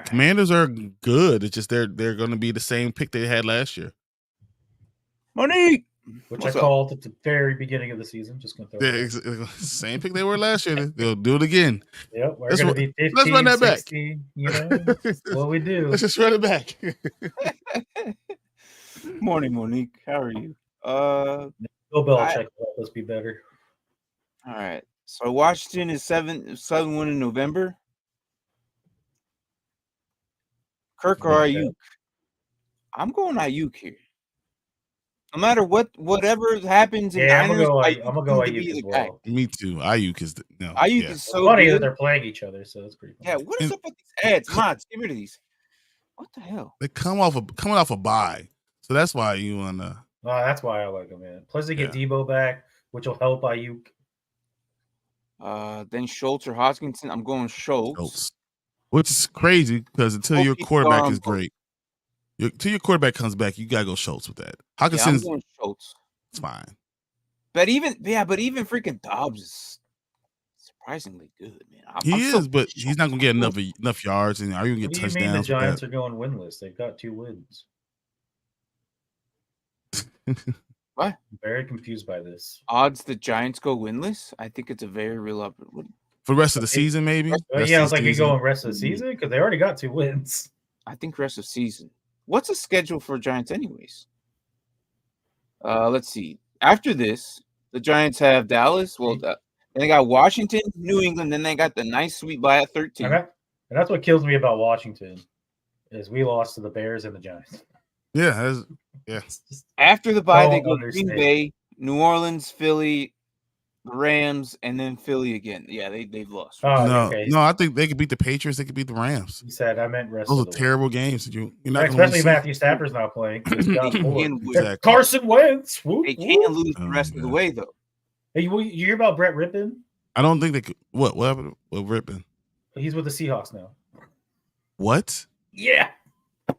Commanders are good. It's just they're going to be the same pick they had last year. Monique, which I called at the very beginning of the season. Just going to throw same pick they were last year. They'll do it again. Yep, we're going to be 15, let's run that 16, back. You know, what we do. Let's just run it back. Morning, Monique. How are you? Bill Belichick will help us be better. All right. So Washington is 7-1 in November. Kirk or Ayuk? I'm going Ayuk here. No matter whatever happens in Niners, I'm gonna go Ayuk as well. Me too. Ayuk is Ayuk is so funny good. That they're playing each other, so that's pretty funny. Yeah, what is up with these ads? Mods, get rid of these. What the hell? They're coming off a bye, so that's why you wanna. That's why I like him, man. Plus, they get Yeah. Deebo back, which will help Ayuk. Then Schultz or Hoskinson. I'm going Schultz. Which is crazy because until Both your people quarterback are is on both. great, until your quarterback comes back, you gotta go Schultz with that. Yeah, I'm Hawkinson's going Schultz. it's fine. But even freaking Dobbs is surprisingly good, man. He is, but he's not gonna get enough yards, and are you gonna What get do you mean the touchdowns with Giants that? are going winless? They've got 2 wins. What? I'm very confused by this. Odds the Giants go winless? I think it's a very real opportunity. For the rest of the season, maybe. Yeah, I was like, you going rest of the season because they already got 2 wins. I think rest of season. What's the schedule for Giants, anyways? Let's see. After this, the Giants have Dallas. Well, then they got Washington, New England. Then they got the nice sweet bye at 13. And that's what kills me about Washington is we lost to the Bears and the Giants. Yeah, After the bye, they go Green Bay, New Orleans, Philly, Rams, and then Philly again. Yeah, they've lost. No, I think they could beat the Patriots. They could beat the Rams. You said I meant rest. Those are terrible games. You're not especially Matthew Stafford's not playing. Exactly. Carson Wentz. They can't lose the rest of the way, though. Hey, you hear about Brett Rippon? I don't think they could. What happened with Rippon? He's with the Seahawks now. What? Yeah. My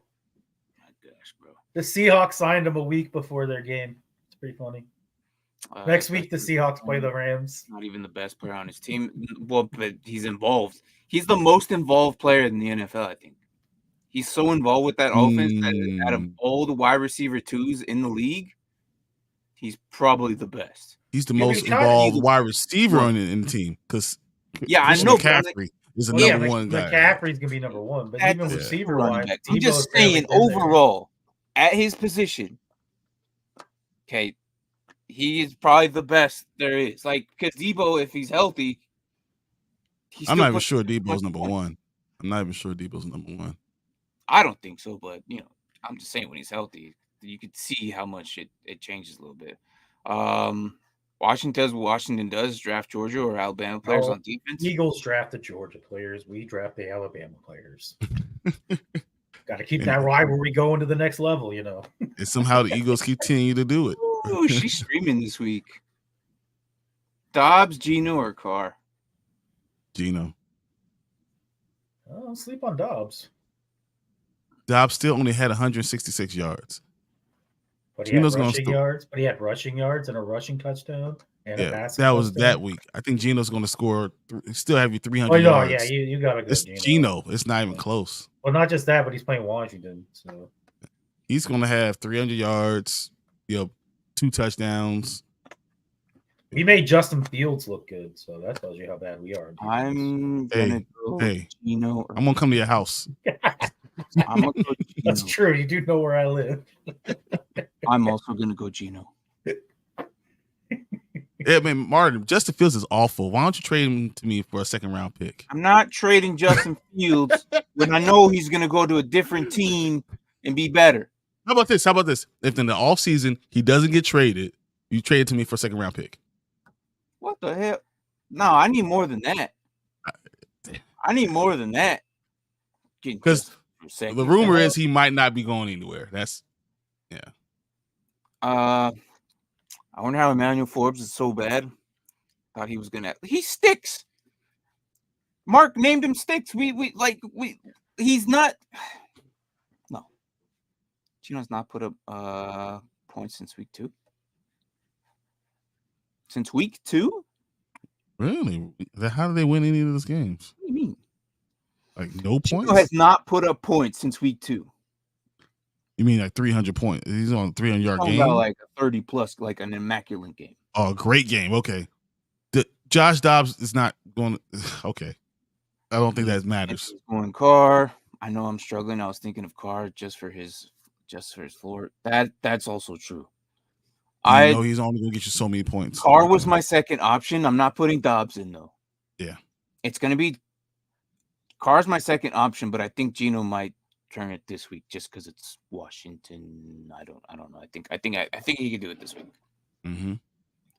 gosh, bro. The Seahawks signed him a week before their game. It's pretty funny. Next week, the Seahawks play the Rams. Not even the best player on his team. Well, but he's involved. He's the most involved player in the NFL, I think. He's so involved with that offense that out of all the wide receiver 2s in the league, he's probably the best. He's the most involved wide receiver in the team because I know McCaffrey is the number one guy. McCaffrey's gonna be number 1, but even receiver wise, I'm just saying overall at his position. Okay, he is probably the best there is. Like, because Deebo, if he's healthy, I'm not even sure Deebo's number 1. I'm not even sure Deebo's number 1. I don't think so, but I'm just saying when he's healthy, you could see how much it changes a little bit. Washington does what Washington does, draft Georgia or Alabama players on defense. Eagles draft the Georgia players. We draft the Alabama players. Got to keep that rivalry going to the next level, And somehow the Eagles continue to do it. Ooh, she's streaming this week. Dobbs, Geno, or Carr? Geno. Oh, sleep on Dobbs. Dobbs still only had 166 yards. But he had rushing yards. But he had rushing yards and a rushing touchdown and a passing that was touchdown. that week. I think Geno's going to score. Still have you 300 yards. Yeah, you got to go. It's Geno. It's not even close. Well, not just that, but he's playing Washington, so he's going to have 300 yards. 2 touchdowns. He made Justin Fields look good, so that tells you how bad we are. I'm gonna go Geno. I'm gonna come to your house. I'm gonna go Geno. That's true. You do know where I live. I'm also gonna go Geno. Yeah, man, Martin, Justin Fields is awful. Why don't you trade him to me for a 2nd-round pick? I'm not trading Justin Fields when I know he's gonna go to a different team and be better. How about this? If in the offseason he doesn't get traded, you trade it to me for a 2nd-round pick. What the hell? No, I need more than that. Because the rumor is he might not be going anywhere. I wonder how Emmanuel Forbes is so bad. Thought he was gonna. He sticks. Mark named him Sticks. He's not. No. Geno's not put up points since week 2. Since week 2? Really? How did they win any of those games? What do you mean? Like no points? Geno has not put up points since week 2. You mean like 300 points? He's on a 300-yard game? About like a 30-plus, like an immaculate game. Oh, great game. Okay. Josh Dobbs is not going to – okay. I don't think that matters. He's going Carr. I know I'm struggling. I was thinking of Carr just for his floor. That's also true. I know he's only going to get you so many points. Carr was my 2nd option. I'm not putting Dobbs in, though. Yeah. It's going to be – Carr's my 2nd option, but I think Geno might turn it this week just because it's Washington. I don't know. I think he can do it this week. Mm-hmm.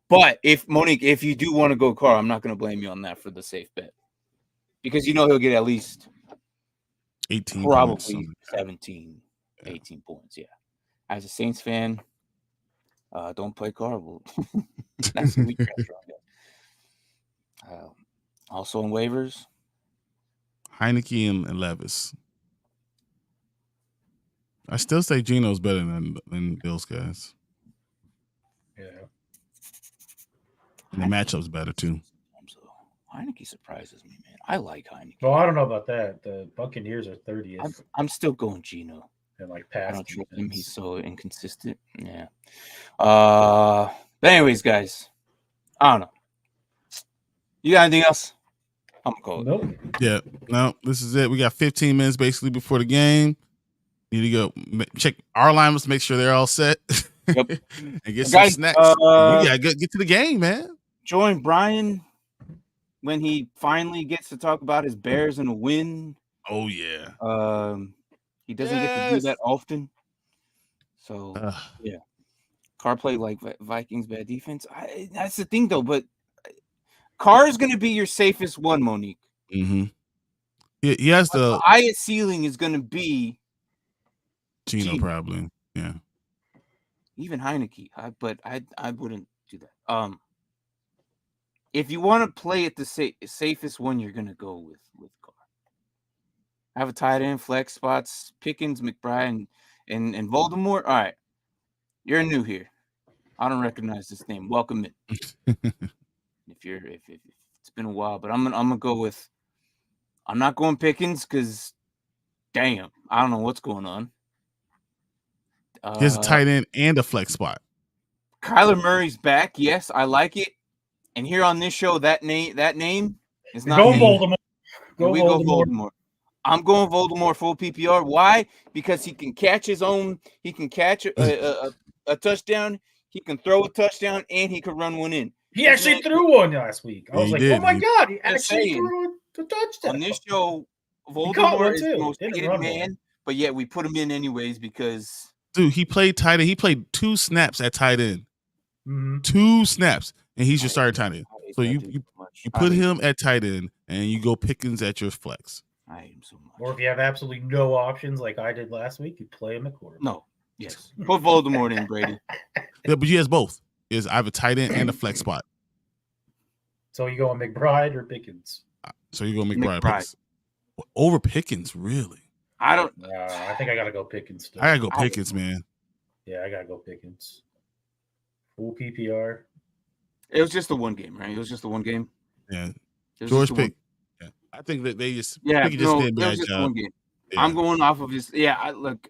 But if you do want to go Carr, I'm not going to blame you on that for the safe bet. Because he'll get at least 18 probably 17, 18 points, yeah. As a Saints fan, Don't play Carr. Well, that's the week. Also in waivers, Heineke and Levis. I still say Geno's better than those guys. Yeah. And the matchup's better too. Heineke surprises me, man. I like Heineke. Well, I don't know about that. The Buccaneers are 30th. I'm still going Geno. And like I past don't trust him. He's so inconsistent. Yeah. But anyways, guys, I don't know. You got anything else? I'm gonna call it. Nope. Yeah. No, this is it. We got 15 minutes basically before the game. Need to go check our lineups, make sure they're all set. Yep. And get some snacks. We gotta get to the game, man. Join Brian when he finally gets to talk about his Bears and a win. Oh yeah. He doesn't get to do that often. So yeah. Carr played like Vikings bad defense. That's the thing though, but Carr is going to be your safest one, Monique. Mm-hmm. He has the highest ceiling is going to be Geno probably. Yeah. Even Heineke, but I wouldn't do that. If you want to play at the safest one, you're going to go with Carr. Have a tight end, flex spots, Pickens, McBride, and Voldemort. All right, you're new here. I don't recognize this name. Welcome in. if it's been a while, but I'm gonna go with. I'm not going Pickens because, damn, I don't know what's going on. He has a tight end and a flex spot. Kyler Murray's back. Yes, I like it. And here on this show, that name is not go me. Voldemort. Go Voldemort. I'm going Voldemort full PPR. Why? Because he can catch his own. He can catch a touchdown. He can throw a touchdown, and he can run one in. He actually threw one last week. I was like, oh my God, he actually threw a touchdown. On this show, Voldemort is the most hated man, but yet we put him in anyways because... Dude, he played tight end. He played 2 snaps at tight end. Mm-hmm. 2 snaps, and he's your starting tight end. So you put him at tight end, and you go Pickens at your flex. I hate him so much. Or if you have absolutely no options like I did last week, you play him at quarterback. No. Yes. Put Voldemort in, Brady. Yeah, but he has both. I have a tight end and a flex spot. So you go on McBride or Pickens? So you go McBride. Over Pickens, really? I don't. I think I gotta go Pickens. Still. I gotta go Pickens, man. Yeah, I gotta go Pickens. Full PPR. It was just the one game, right? It was just the one game. Yeah. George Pick. Yeah. I think that they just did a bad job. One game. Yeah. I'm going off of his. Yeah, look,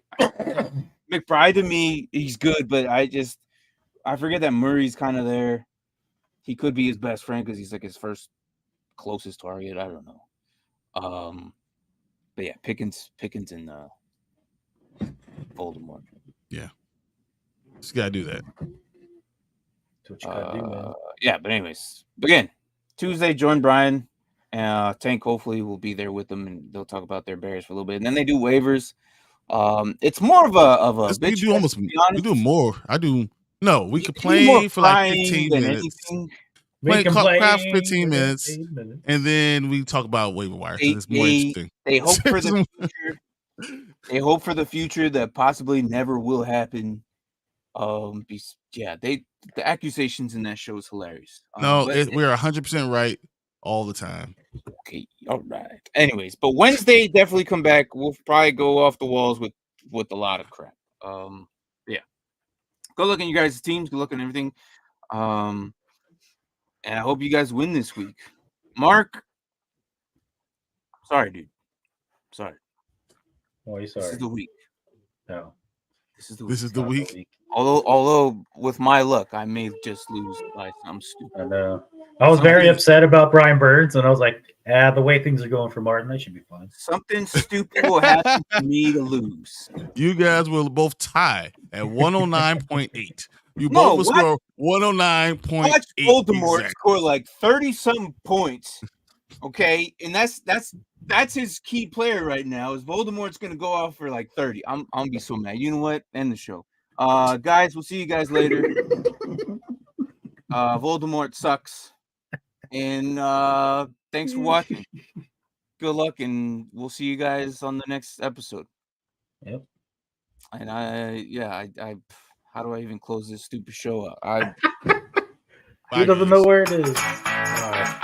McBride to me, he's good, but I forget that Murray's kind of there. He could be his best friend because he's like his first closest target. I don't know. But yeah, Pickens and Voldemort. Yeah. Just gotta do that. That's what you gotta do, man. Yeah, but anyways, again, Tuesday, join Brian. Tank hopefully will be there with them, and they'll talk about their Bears for a little bit. And then they do waivers. It's more of a bitch. We do more. No, we complain for like 15 minutes. We crap 15 minutes, and then we talk about waiver wire because it's more interesting. They hope for the future. They hope for the future that possibly never will happen. The accusations in that show is hilarious. We're 100% right all the time. Okay, all right. Anyways, but Wednesday definitely come back. We'll probably go off the walls with a lot of crap. Yeah. Good luck in you guys' teams. Good luck on everything. And I hope you guys win this week. Mark. Sorry, dude. Sorry. Why are you sorry? This is the week. No. This is the week. Although with my luck, I may just lose by something stupid. I know. I was very upset about Brian Burns, and I was like, the way things are going for Martin, they should be fine. Something stupid will happen for me to lose. You guys will both tie at 109.8. You both will score 109.8. Watch Voldemort score like 30-something points. Okay, and that's his key player right now. Is Voldemort's gonna go off for like 30. I'm gonna be so mad. You know what? End the show. Guys, we'll see you guys later. Voldemort sucks. And thanks for watching. Good luck, and we'll see you guys on the next episode. Yep. And I How do I even close this stupid show up? He doesn't know where it is. All right.